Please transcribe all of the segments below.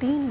3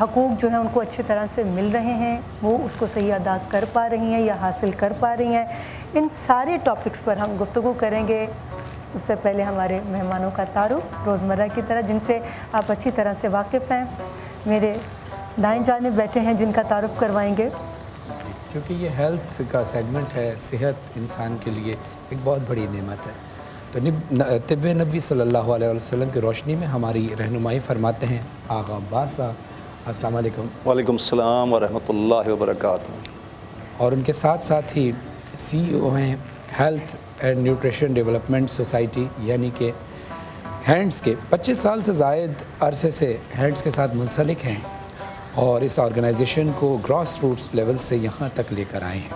حقوق جو ہیں ان کو اچھی طرح سے مل رہے ہیں, وہ اس کو صحیح ادا کر پا رہی ہیں یا حاصل کر پا رہی ہیں. ان سارے ٹاپکس پر ہم گفتگو کریں گے. اس سے پہلے ہمارے مہمانوں کا تعارف روزمرہ کی طرح جن سے آپ اچھی طرح سے واقف ہیں. میرے دائیں جانب بیٹھے ہیں جن کا تعارف کروائیں گے. کیونکہ یہ ہیلتھ کا سیگمنٹ ہے, صحت انسان کے لیے ایک بہت بڑی نعمت ہے. تو طب نبوی صلی اللہ علیہ وسلم کی روشنی میں ہماری رہنمائی فرماتے ہیں آغا عباس صاحب. السلام علیکم. وعلیکم السلام ورحمۃ اللہ وبرکاتہ. اور ان کے ساتھ ساتھ ہی CEO ہیں health and nutrition development society, یعنی کہ ہینڈس کے 25 سال سے زائد عرصے سے ہینڈس کے ساتھ منسلک ہیں اور اس آرگنائزیشن کو گراس روٹس لیول سے یہاں تک لے کر آئے ہیں.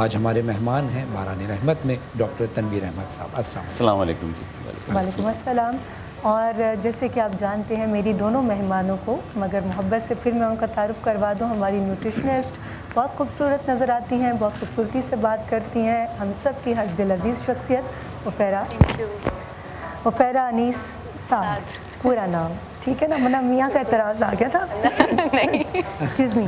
آج ہمارے مہمان ہیں باران رحمت میں ڈاکٹر تنویر احمد صاحب. السلام علیکم. جی وعلیکم السلام. اور جیسے کہ آپ جانتے ہیں میری دونوں مہمانوں کو, مگر محبت سے پھر میں ان کا تعارف کروا دوں. ہماری نیوٹریشنسٹ بہت خوبصورت نظر آتی ہیں, بہت خوبصورتی سے بات کرتی ہیں, ہم سب کی حد دل عزیز شخصیت وفیرہ انیس سعد. پورا نام ٹھیک ہے نا, منہ میاں کا اعتراض آ گیا تھا, ایکسکیوز می.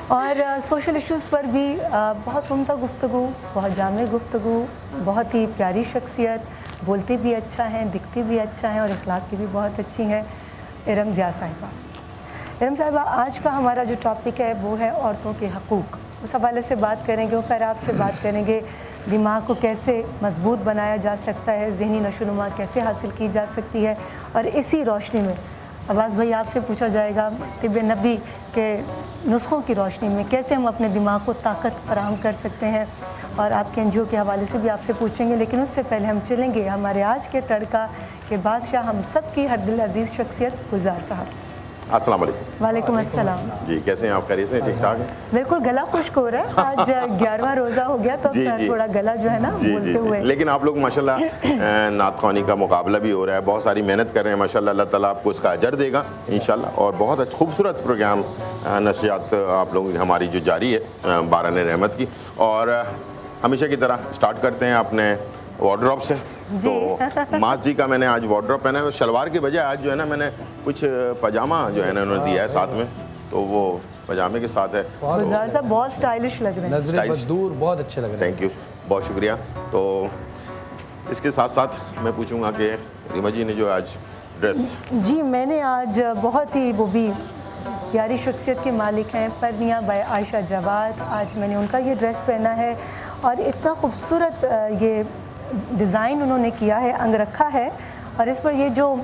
اور سوشل ایشوز پر بھی بہت عمدہ گفتگو, بہت جامع گفتگو, بہت ہی پیاری شخصیت, بولتی بھی اچھا ہیں, دکھتی بھی اچھا ہیں اور اخلاق کی بھی بہت اچھی ہیں. ارم ضیاء صاحبہ. ارم صاحبہ, آج کا ہمارا جو ٹاپک ہے وہ ہے عورتوں کے حقوق. اس حوالے سے بات کریں گے, پھر آپ سے بات کریں گے دماغ کو کیسے مضبوط بنایا جا سکتا ہے, ذہنی نشو و نما کیسے حاصل کی جا سکتی ہے. اور اسی روشنی میں عباس بھائی آپ سے پوچھا جائے گا طب نبوی کے نسخوں کی روشنی میں کیسے ہم اپنے دماغ کو طاقت فراہم کر سکتے ہیں, اور آپ کے NGO کے حوالے سے بھی آپ سے پوچھیں گے. لیکن اس سے پہلے ہم چلیں گے ہمارے آج کے تڑکا کے بادشاہ, ہم سب کی ہر دل عزیز شخصیت گلزار صاحب. السلام علیکم. وعلیکم السلام. جی کیسے ہیں آپ؟ خیریت سے؟ ٹھیک ٹھاک ہیں؟ بالکل, گلا خشک ہو رہا ہے, آج 11واں روزہ ہو گیا تو تھوڑا گلا جو ہے نا بولتے ہوئے. لیکن آپ لوگ ماشاءاللہ نعت خوانی کا مقابلہ بھی ہو رہا ہے, بہت ساری محنت کر رہے ہیں ماشاءاللہ. اللہ تعالیٰ آپ کو اس کا اجر دے گا انشاءاللہ. اور بہت خوبصورت پروگرام نشریات آپ لوگوں کی ہماری جو جاری ہے باران رحمت کی. اور ہمیشہ کی طرح سٹارٹ کرتے ہیں اپنے وارڈروب سے. تو ماس جی کا میں نے آج وارڈروب پہنا ہے, شلوار کے بجائے آج جو ہے نا میں نے کچھ پاجامہ جو ہے نا انہوں نے دیا ہے ساتھ میں, تو وہ پاجامے کے ساتھ ہے. گلزار صاحب بہت اسٹائلش لگ رہے ہیں, نظر بدور بہت اچھے لگ رہے ہیں. تھینک یو, بہت شکریہ. تو اس کے ساتھ ساتھ میں پوچھوں گا کہ ریما جی نے جو آج ڈریس, جی میں نے آج بہت ہی, وہ بھی پیاری شخصیت کے مالک ہیں پرنیا بائی عائشہ جواد, آج میں نے ان کا یہ ڈریس پہنا ہے. اور اتنا خوبصورت یہ ڈیزائن انہوں نے کیا ہے, انگ رکھا ہے, اور اس پر یہ جو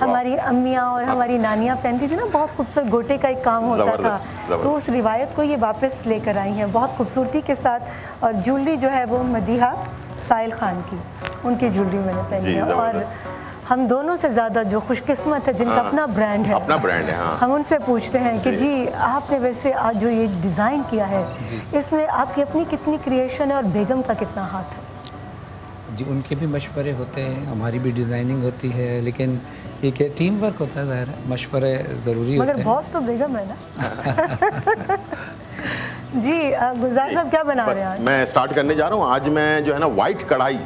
ہماری امیاں اور ہماری نانیاں پہنتی تھی نا, بہت خوبصورت گوٹے کا ایک کام ہوتا تھا, تو اس روایت کو یہ واپس لے کر آئی ہیں بہت خوبصورتی کے ساتھ. اور جولری جو ہے وہ مدیحہ سائل خان کی, ان کی جولری میں نے پہنی ہے. اور ہم دونوں سے زیادہ جو خوش قسمت ہے جن کا اپنا برانڈ ہے, ہم ان سے پوچھتے ہیں کہ جی آپ نے ویسے آج جو یہ ڈیزائن کیا ہے اس میں آپ کی اپنی کتنی کریشن ہے اور بیگم کا کتنا ہاتھ ہے؟ جی ان کے بھی مشورے ہوتے ہیں, ہماری بھی ڈیزائننگ ہوتی ہے, لیکن یہ کہ ٹیم ورک ہوتا ہے, ظاہر ہے مشورے ضروری ہوتے ہیں. مگر باس تو بیگم ہے نا. جی گلزار صاحب کیا بنا رہے ہیں آج؟ میں سٹارٹ کرنے جا رہا ہوں. آج میں جو ہے نا وائٹ کڑھائی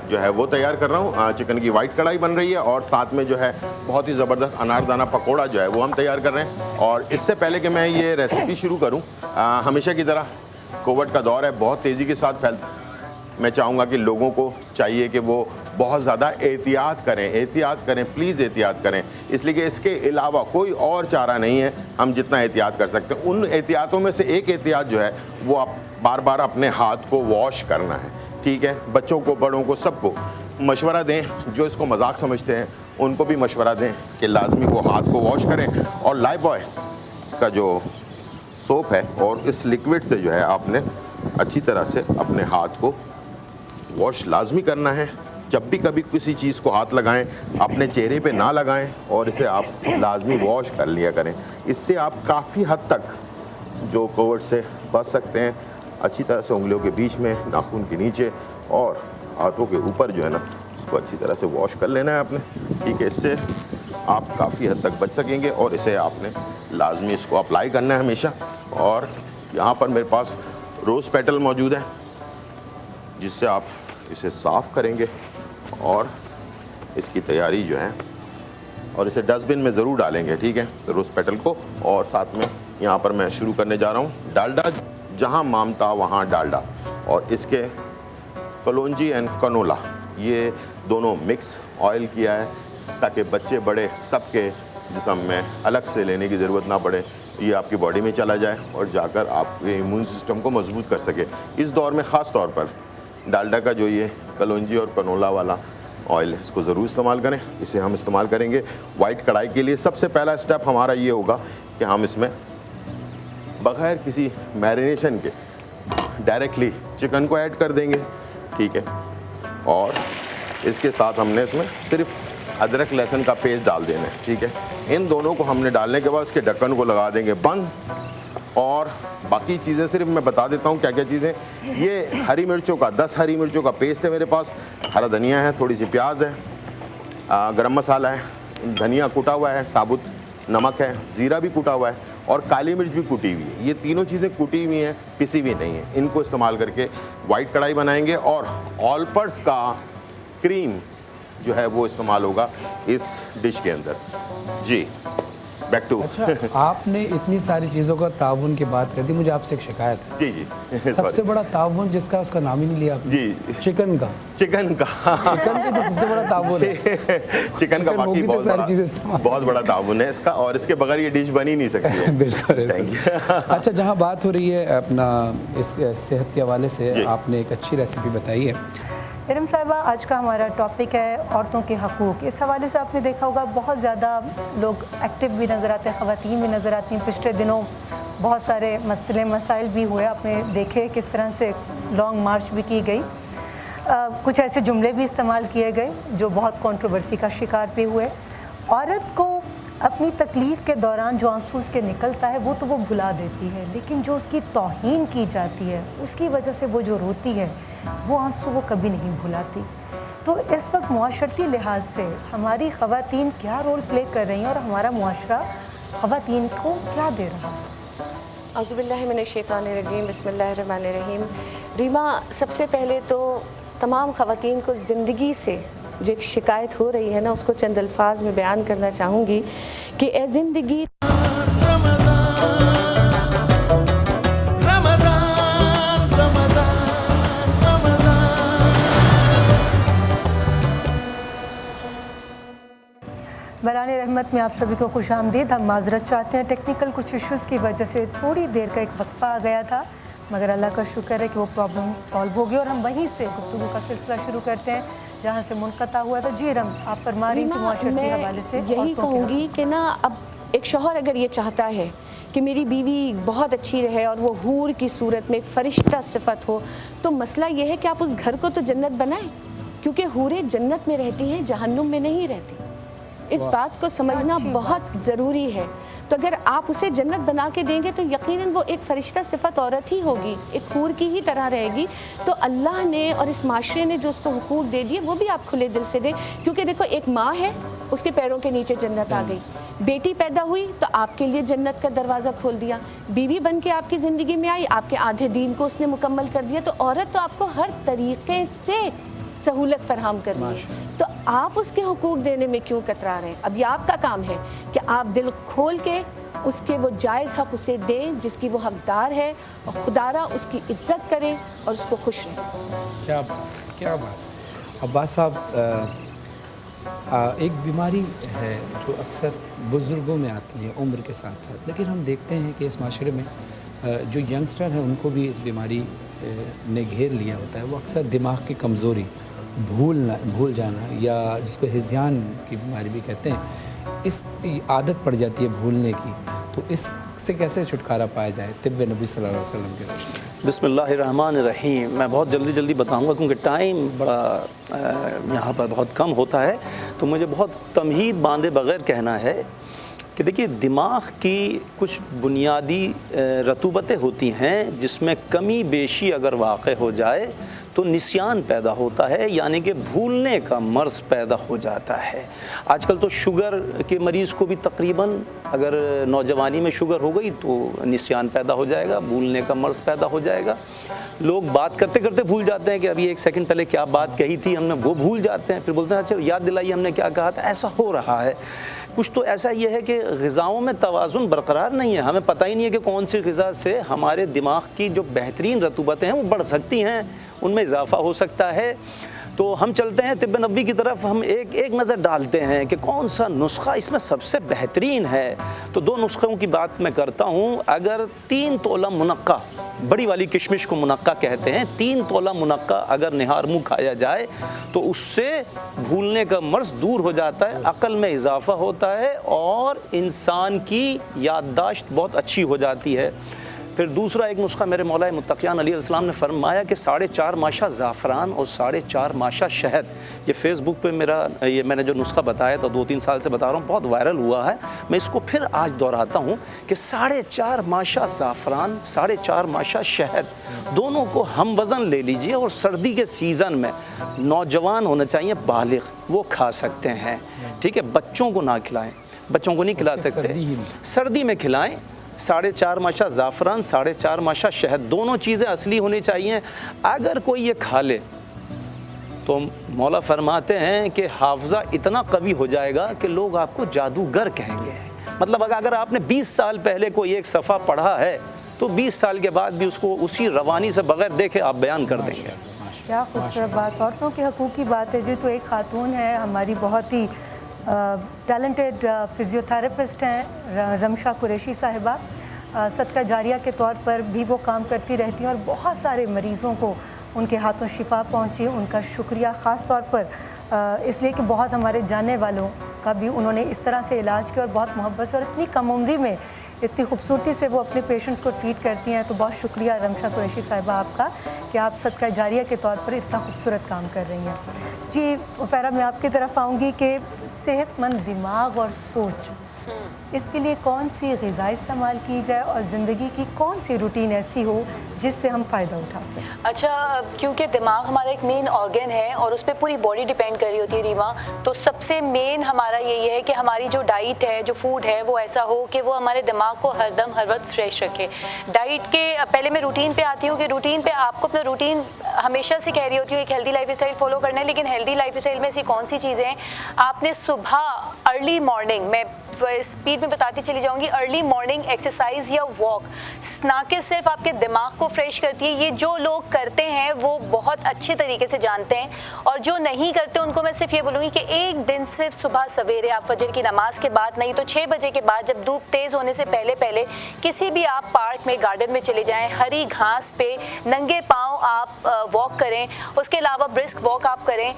جو ہے وہ تیار کر رہا ہوں. چکن کی وائٹ کڑھائی بن رہی ہے, اور ساتھ میں جو ہے بہت ہی زبردست اناردانہ پکوڑا جو ہے وہ ہم تیار کر رہے ہیں. اور اس سے پہلے کہ میں یہ ریسیپی شروع کروں, ہمیشہ کی طرح کووڈ کا دور ہے, بہت تیزی کے ساتھ پھیلتا. میں چاہوں گا کہ لوگوں کو چاہیے کہ وہ بہت زیادہ احتیاط کریں, پلیز احتیاط کریں, اس لیے کہ اس کے علاوہ کوئی اور چارہ نہیں ہے. ہم جتنا احتیاط کر سکتے ہیں, ان احتیاطوں میں سے ایک احتیاط جو ہے وہ آپ بار بار اپنے ہاتھ کو واش کرنا ہے. ٹھیک ہے, بچوں کو, بڑوں کو, سب کو مشورہ دیں. جو اس کو مذاق سمجھتے ہیں ان کو بھی مشورہ دیں کہ لازمی وہ ہاتھ کو واش کریں. اور لائف بوائے کا جو سوپ ہے اور اس لیکوڈ سے جو ہے آپ نے اچھی طرح سے اپنے ہاتھ کو واش لازمی کرنا ہے. جب بھی کبھی کسی چیز کو ہاتھ لگائیں اپنے چہرے پہ نہ لگائیں, اور اسے آپ لازمی واش کر لیا کریں. اس سے آپ کافی حد تک جو کووڈ سے بچ سکتے ہیں. اچھی طرح سے انگلیوں کے بیچ میں, ناخن کے نیچے اور ہاتھوں کے اوپر جو ہے نا اس کو اچھی طرح سے واش کر لینا ہے آپ نے. ٹھیک ہے, اس سے آپ کافی حد تک بچ سکیں گے, اور اسے آپ نے لازمی اس کو اپلائی کرنا ہے ہمیشہ. اور یہاں پر میرے پاس روز پیٹل موجود ہے جس سے آپ اسے صاف کریں گے, اور اس کی تیاری جو ہے اور اسے ڈسٹ بن میں ضرور ڈالیں گے، ٹھیک ہے، روز پیٹل کو. اور ساتھ میں یہاں پر میں شروع کرنے جا رہا ہوں ڈالڈا، جہاں مامتا وہاں ڈالڈا، اور اس کے کلونجی اینڈ کنولا یہ دونوں مکس آئل کیا ہے تاکہ بچے بڑے سب کے جسم میں الگ سے لینے کی ضرورت نہ پڑے، یہ آپ کی باڈی میں چلا جائے اور جا کر آپ کے ایمیون سسٹم کو مضبوط کر سکے. اس دور میں خاص طور پر ڈالڈا کا جو یہ کلونجی اور کنولا والا آئل ہے اس کو ضرور استعمال کریں. اسے ہم استعمال کریں گے وائٹ کڑھائی کے لیے. سب سے پہلا اسٹیپ ہمارا یہ ہوگا کہ ہم اس میں بغیر کسی میرینیشن کے ڈائریکٹلی چکن کو ایڈ کر دیں گے، ٹھیک ہے، اور اس کے ساتھ ہم نے اس میں صرف ادرک لہسن کا پیسٹ ڈال دینا ہے، ٹھیک ہے. ان دونوں کو ہم نے ڈالنے کے بعد اس کے ڈھکن کو لگا دیں گے بند. اور باقی چیزیں صرف میں بتا دیتا ہوں کیا کیا چیزیں. یہ ہری مرچوں کا 10 ہری مرچوں کا پیسٹ ہے میرے پاس، ہرا دھنیا ہے، تھوڑی سی پیاز ہے، گرم مسالہ ہے، دھنیا کوٹا ہوا ہے، ثابت نمک ہے، زیرہ بھی کوٹا ہوا ہے، اور کالی مرچ بھی کوٹی ہوئی ہے. یہ تینوں چیزیں کوٹی ہوئی ہیں، پسی ہوئی نہیں ہیں. ان کو استعمال کر کے وائٹ کڑھائی بنائیں گے. اور آل پرس کا کریم جو ہے وہ استعمال ہوگا اس ڈش کے اندر. جی بیک ٹو. اچھا، آپ نے اتنی ساری چیزوں کا تعاون کی بات کر دی، مجھے آپ سے ایک شکایت ہے. جی جی سب سے بڑا تعاون جس کا اس کا نام ہی نہیں لیا آپ نے. جی چکن کا. چکن کا تو سب سے بڑا تعاون ہے. چکن کا باقی بہت بڑا تعاون ہے اس کا، اور اس کے بغیر یہ ڈش بن ہی نہیں سکتی ہے. بالکل. اچھا، جہاں بات ہو رہی ہے اپنا اس صحت کے حوالے سے، آپ نے ایک اچھی ریسیپی بتائی ہے. ارم صاحبہ، آج کا ہمارا ٹاپک ہے عورتوں کے حقوق. اس حوالے سے آپ نے دیکھا ہوگا بہت زیادہ لوگ ایکٹیو بھی نظر آتے ہیں، خواتین بھی نظر آتی ہیں. پچھلے دنوں بہت سارے مسائل بھی ہوئے، آپ نے دیکھے کس طرح سے لانگ مارچ بھی کی گئی. کچھ ایسے جملے بھی استعمال کیے گئے جو بہت کنٹروورسی کا شکار بھی ہوئے. عورت کو اپنی تکلیف کے دوران جو آنسو اس کے نکلتا ہے وہ تو وہ بھلا دیتی ہے، لیکن جو اس کی توہین کی جاتی ہے اس کی وجہ سے وہ جو روتی ہے وہ آنسو وہ کبھی نہیں بھلاتی. تو اس وقت معاشرتی لحاظ سے ہماری خواتین کیا رول پلے کر رہی ہیں اور ہمارا معاشرہ خواتین کو کیا دے رہا ہے؟ اعوذ باللہ من الشیطان الرجیم، بسم اللہ الرحمن الرحیم. ریما، سب سے پہلے تو تمام خواتین کو زندگی سے جو ایک شکایت ہو رہی ہے نا، اس کو چند الفاظ میں بیان کرنا چاہوں گی کہ اے زندگی بران رحمت میں آپ سبھی کو خوش آمدید. ہم معذرت چاہتے ہیں، ٹیکنیکل کچھ ایشوز کی وجہ سے تھوڑی دیر کا ایک وقفہ آ گیا تھا، مگر اللہ کا شکر ہے کہ وہ پرابلم سالو ہو گئی اور ہم وہیں سے گفتگو کا سلسلہ شروع کرتے ہیں جہاں سے منقطع ہوا تھا. جی رم، آپ فرما رہی ہیں کہ معاشرتی حوالے سے یہی کہوں گی کہ نا، اب ایک شوہر اگر یہ چاہتا ہے کہ میری بیوی بہت اچھی رہے اور وہ حور کی صورت میں ایک فرشتہ صفت ہو، تو مسئلہ یہ ہے کہ آپ اس گھر کو تو جنت بنائیں، کیونکہ حوریں جنت میں رہتی ہیں، جہنم میں نہیں رہتی. اس بات کو سمجھنا بہت ضروری ہے. تو اگر آپ اسے جنت بنا کے دیں گے تو یقیناً وہ ایک فرشتہ صفت عورت ہی ہوگی، ایک حور کی ہی طرح رہے گی. تو اللہ نے اور اس معاشرے نے جو اس کو حقوق دے دیے وہ بھی آپ کھلے دل سے دیں. کیونکہ دیکھو، ایک ماں ہے، اس کے پیروں کے نیچے جنت آ گئی. بیٹی پیدا ہوئی تو آپ کے لیے جنت کا دروازہ کھول دیا. بیوی بن کے آپ کی زندگی میں آئی، آپ کے آدھے دین کو اس نے مکمل کر دیا. تو عورت تو آپ کو ہر طریقے سے سہولت فراہم کر رہی ہے. تو آپ اس کے حقوق دینے میں کیوں کترا رہے ہیں؟ اب یہ آپ کا کام ہے کہ آپ دل کھول کے اس کے وہ جائز حق اسے دیں جس کی وہ حقدار ہے، اور خدا را اس کی عزت کریں اور اس کو خوش رہیں. کیا بات، کیا بات. عباس صاحب، ایک بیماری ہے جو اکثر بزرگوں میں آتی ہے عمر کے ساتھ ساتھ، لیکن ہم دیکھتے ہیں کہ اس معاشرے میں جو ینگسٹر ہیں ان کو بھی اس بیماری نے گھیر لیا ہوتا ہے. وہ اکثر دماغ کی کمزوری، بھول جانا، یا جس کو ہذیان کی بیماری بھی کہتے ہیں، اس کی عادت پڑ جاتی ہے بھولنے کی. تو اس سے کیسے چھٹکارا پایا جائے طب نبی صلی اللہ علیہ وسلم کے روشنی میں؟ بسم اللہ الرحمن الرحیم. میں بہت جلدی بتاؤں گا کیونکہ ٹائم بڑا یہاں پر بہت کم ہوتا ہے، تو مجھے بہت تمہید باندھے بغیر کہنا ہے کہ دیکھیے، دماغ کی کچھ بنیادی رطوبتیں ہوتی ہیں جس میں کمی بیشی اگر واقع ہو جائے تو نسیان پیدا ہوتا ہے، یعنی کہ بھولنے کا مرض پیدا ہو جاتا ہے. آج کل تو شوگر کے مریض کو بھی تقریباً اگر نوجوانی میں شوگر ہو گئی تو نسیان پیدا ہو جائے گا، بھولنے کا مرض پیدا ہو جائے گا. لوگ بات کرتے کرتے بھول جاتے ہیں کہ ابھی 1 سیکنڈ پہلے کیا بات کہی تھی ہم نے، وہ بھول جاتے ہیں. پھر بولتے ہیں اچھا یاد دلائیے ہم نے کیا کہا تھا. ایسا ہو رہا ہے. کچھ تو ایسا یہ ہے کہ غذاؤں میں توازن برقرار نہیں ہے. ہمیں پتہ ہی نہیں ہے کہ کون سی غذا سے ہمارے دماغ کی جو بہترین رطوبتیں ہیں وہ بڑھ سکتی ہیں, ان میں اضافہ ہو سکتا ہے. تو ہم چلتے ہیں طب نبوی کی طرف, ہم ایک نظر ڈالتے ہیں کہ کون سا نسخہ اس میں سب سے بہترین ہے. تو 2 نسخوں کی بات میں کرتا ہوں. اگر 3 تولہ منقہ, بڑی والی کشمش کو منقہ کہتے ہیں, 3 تولہ منقہ اگر نہار منہ کھایا جائے تو اس سے بھولنے کا مرض دور ہو جاتا ہے, عقل میں اضافہ ہوتا ہے اور انسان کی یادداشت بہت اچھی ہو جاتی ہے. پھر دوسرا ایک نسخہ میرے مولا متقیان علیہ السلام نے فرمایا کہ 4.5 ماشا زعفران اور 4.5 ماشا شہد. یہ فیس بک پہ یہ میں نے جو نسخہ بتایا تھا 2-3 سال سے بتا رہا ہوں, بہت وائرل ہوا ہے. میں اس کو پھر آج دہراتا ہوں کہ 4.5 ماشا زعفران, 4.5 ماشا شہد, دونوں کو ہم وزن لے لیجئے. اور سردی کے سیزن میں نوجوان ہونا چاہیے, بالغ, وہ کھا سکتے ہیں. ٹھیک ہے, بچوں کو نہ کھلائیں, بچوں کو نہیں کھلا سکتے, سردی میں کھلائیں. 4.5 ماشا زعفران, 4.5 ماشا شہد, دونوں چیزیں اصلی ہونی چاہیے. اگر کوئی یہ کھا لے تو مولا فرماتے ہیں کہ حافظہ اتنا قوی ہو جائے گا کہ لوگ آپ کو جادوگر کہیں گے. مطلب اگر آپ نے 20 سال پہلے کوئی ایک صفحہ پڑھا ہے تو 20 سال کے بعد بھی اس کو اسی روانی سے بغیر دیکھے آپ بیان کر دیں گے. کیا خوبصورت بات, عورتوں کے حقوق کی بات ہے جی. تو ایک خاتون ہے ہماری, بہت ہی ٹیلنٹڈ فزیوتھراپسٹ ہیں, رمشا قریشی صاحبہ. صدقہ جاریہ کے طور پر بھی وہ کام کرتی رہتی ہیں اور بہت سارے مریضوں کو ان کے ہاتھوں شفا پہنچی. ان کا شکریہ خاص طور پر اس لیے کہ بہت ہمارے جاننے والوں کا بھی انہوں نے اس طرح سے علاج کیا اور بہت محبت سے, اور اتنی کم عمری میں اتنی خوبصورتی سے وہ اپنے پیشنٹس کو ٹریٹ کرتی ہیں. تو بہت شکریہ رمشا قریشی صاحبہ آپ کا کہ آپ صدقہ جاریہ کے طور پر اتنا خوبصورت کام کر رہی ہیں. جی فیرا, میں آپ کی طرف آؤں گی کہ صحت مند دماغ اور سوچ, اس کے لیے کون سی غذا استعمال کی جائے اور زندگی کی کون سی روٹین ایسی ہو جس سے ہم فائدہ اٹھا سکیں؟ اچھا, کیونکہ دماغ ہمارا ایک مین آرگن ہے اور اس پہ پوری باڈی ڈیپینڈ کر رہی ہوتی ہے ریما, تو سب سے مین ہمارا یہی ہے کہ ہماری جو ڈائٹ ہے, جو فوڈ ہے, وہ ایسا ہو کہ وہ ہمارے دماغ کو ہر دم ہر وقت فریش رکھے. ڈائٹ کے پہلے میں روٹین پہ آتی ہوں کہ روٹین پہ آپ کو اپنا روٹین ہمیشہ سے کہہ رہی ہوتی ہوں ایک ہیلدی لائف اسٹائل فالو کرنا ہے. لیکن ہیلدی لائف اسٹائل میں ایسی کون سی چیزیں ہیں, آپ نے صبح ارلی مارننگ, میں اسپیڈ میں بتاتی چلی جاؤں گی, ارلی مارننگ ایکسرسائز یا واک نہ کہ صرف آپ کے دماغ کو فریش کرتی ہے, یہ جو لوگ کرتے ہیں وہ بہت اچھے طریقے سے جانتے ہیں, اور جو نہیں کرتے ان کو میں صرف یہ بولوں گی کہ ایک دن صرف صبح سویرے آپ فجر کی نماز کے بعد, نہیں تو 6 بجے کے بعد جب دھوپ تیز ہونے سے پہلے کسی بھی آپ پارک میں, گارڈن میں چلے جائیں, ہری گھاس پہ ننگے پاؤں آپ واک کریں. اس کے علاوہ برسک واک آپ کریں,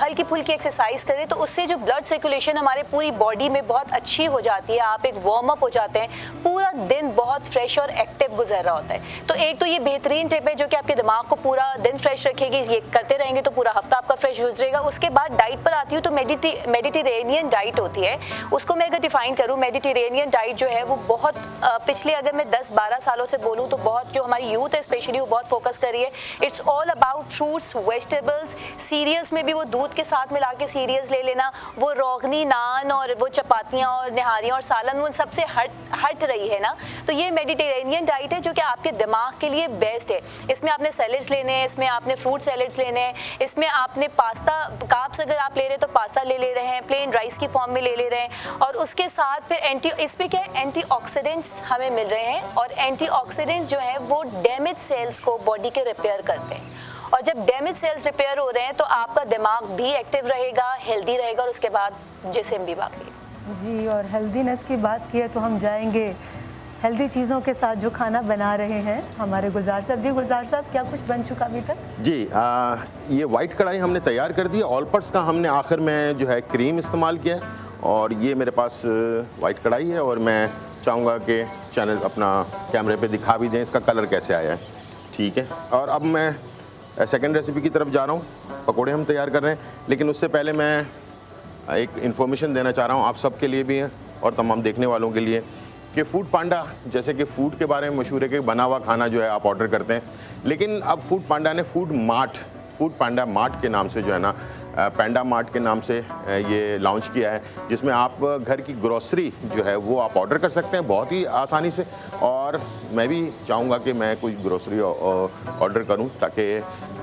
ہلکی پھلکی ایکسرسائز کریں, تو اس سے جو بلڈ سرکولیشن ہمارے پوری باڈی میں بہت اچھی ہو جاتی ہے. آپ ایک وارم اپ ہو جاتے ہیں, پورا دن بہت فریش اور ایکٹیو گزر رہا ہوتا ہے. تو ایک تو یہ بہترین ٹپ ہے جو کہ آپ کے دماغ کو پورا دن فریش رکھے گی. یہ کرتے رہیں گے تو پورا ہفتہ آپ کا فریش گزرے گا. اس کے بعد ڈائٹ پر آتی ہوں تو میڈیٹرینین ڈائٹ ہوتی ہے. اس کو میں اگر ڈیفائن کروں, میڈیٹرینین ڈائٹ جو ہے وہ بہت پچھلے اگر میں 10-12 سالوں سے بولوں تو بہت جو ہماری یوتھ ہے اسپیشلی وہ بہت فوکس کر رہی ہے. It's all about fruits, vegetables, cereals میں بھی وہ دودھ کے ساتھ ملا کے سیریلس لے لینا, وہ روغنی نان اور وہ چپاتیاں اور نہاریاں اور سالن وہ سب سے ہٹ رہی ہے نا. تو یہ میڈیٹرینین ڈائٹ ہے جو کہ آپ کے دماغ کے لیے بیسٹ ہے. اس میں آپ نے سیلڈس لینے ہیں, اس میں آپ نے فروٹ سیلڈس لینے ہیں, اس میں آپ نے پاستا کاربس اگر آپ لے رہے ہیں تو پاستا لے رہے ہیں, پلین رائس کی فارم میں لے رہے ہیں, اور اس کے ساتھ پھر اس پہ کیا ہے, اینٹی آکسیڈنٹس ہمیں مل رہے ہیں, اور اینٹی آکسیڈنٹس جو ہیں وہ ڈیمیج سیلز کو باڈی کے ریپیئر کرتے ہیں. اور جب ڈیمیج سیلز ریپیئر ہو رہے ہیں تو آپ کا دماغ بھی ایکٹیو رہے گا, ہیلدی رہے گا, اور اس کے بعد جسم بھی باقی. جی, اور ہیلدینس کی بات کی ہے تو ہم جائیں گے ہیلدی چیزوں کے ساتھ جو کھانا بنا رہے ہیں ہمارے گلزار صاحب. جی گلزار صاحب, کیا کچھ بن چکا ابھی تک؟ جی یہ وائٹ کڑھائی ہم نے تیار کر دی ہے. آل پرس کا ہم نے آخر میں جو ہے کریم استعمال کیا ہے, اور یہ میرے پاس وائٹ کڑھائی ہے, اور میں چاہوں گا کہ چینل اپنا کیمرے پہ دکھا بھی دیں اس کا کلر کیسے آیا ہے. ٹھیک ہے, اور اب میں سیکنڈ ریسیپی کی طرف جا رہا ہوں. پکوڑے ہم تیار کر رہے ہیں, لیکن اس سے پہلے میں ایک انفارمیشن دینا چاہ رہا ہوں آپ سب کے لیے بھی ہے اور تمام دیکھنے والوں کے لیے, کہ فوڈ پانڈا جیسے کہ فوڈ کے بارے میں مشہور ہے کہ بنا ہوا کھانا جو ہے آپ آرڈر کرتے ہیں, لیکن اب فوڈ پانڈا نے فوڈ پانڈا مارٹ کے نام سے جو ہے نا, پینڈا مارٹ کے نام سے یہ لانچ کیا ہے, جس میں آپ گھر کی گروسری جو ہے وہ آپ آرڈر کر سکتے ہیں بہت ہی آسانی سے. اور میں بھی چاہوں گا کہ میں کوئی گروسری آرڈر کروں تاکہ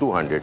200।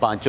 5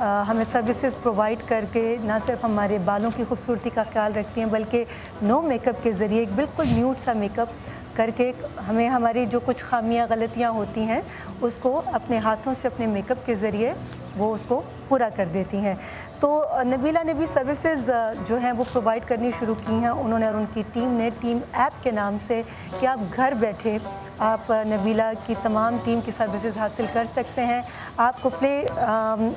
ہمیں سروسز پرووائڈ کر کے نہ صرف ہمارے بالوں کی خوبصورتی کا خیال رکھتی ہیں بلکہ نو میک اپ کے ذریعے ایک بالکل نیوڈ سا میک اپ کر کے ہمیں ہماری جو کچھ خامیاں غلطیاں ہوتی ہیں اس کو اپنے ہاتھوں سے اپنے میک اپ کے ذریعے وہ اس کو پورا کر دیتی ہیں. تو نبیلہ نے بھی سروسز جو ہیں وہ پرووائڈ کرنی شروع کی ہیں انہوں نے اور ان کی ٹیم نے ٹیم ایپ کے نام سے کہ آپ گھر بیٹھے آپ نبیلہ کی تمام ٹیم کی سروسز حاصل کر سکتے ہیں. آپ کو پلے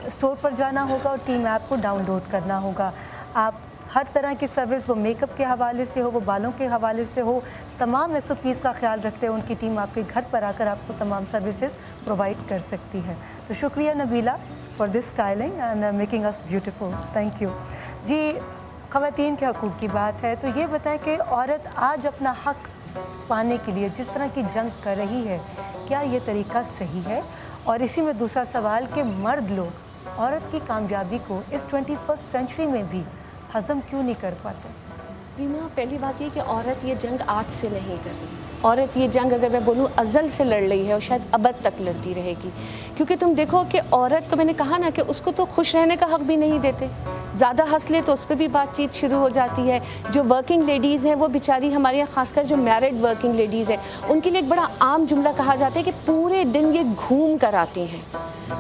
اسٹور پر جانا ہوگا اور ٹیم ایپ کو ڈاؤن لوڈ کرنا ہوگا. آپ ہر طرح کی سروس وہ میک اپ کے حوالے سے ہو وہ بالوں کے حوالے سے ہو تمام SOPs کا خیال رکھتے ہیں ان کی ٹیم آپ کے گھر پر آ کر آپ کو تمام سروسز پرووائڈ کر سکتی ہے. تو شکریہ Nabeela for this styling and making us beautiful. Thank you. جی خواتین کے حقوق کی بات ہے تو یہ بتائیں کہ عورت آج اپنا حق پانے کے لیے جس طرح کی جنگ کر رہی ہے کیا یہ طریقہ صحیح ہے؟ اور اسی میں دوسرا سوال کہ مرد لوگ عورت کی کامیابی کو اس 21st سینچری میں بھی ہضم کیوں نہیں کر پاتے؟ ریما پہلی بات یہ کہ عورت یہ جنگ آج سے نہیں کر رہی. عورت یہ جنگ اگر میں بولوں ازل سے لڑ رہی ہے اور شاید ابد تک لڑتی رہے گی. کیونکہ تم دیکھو کہ عورت کو میں نے کہا نا کہ اس کو تو خوش رہنے کا حق بھی نہیں دیتے. زیادہ ہنس لے تو اس پہ بھی بات چیت شروع ہو جاتی ہے. جو ورکنگ لیڈیز ہیں وہ بیچاری ہمارے یہاں خاص کر جو میرڈ ورکنگ لیڈیز ہیں ان کے لیے ایک بڑا عام جملہ کہا جاتا ہے کہ پورے دن یہ گھوم کر آتی ہیں.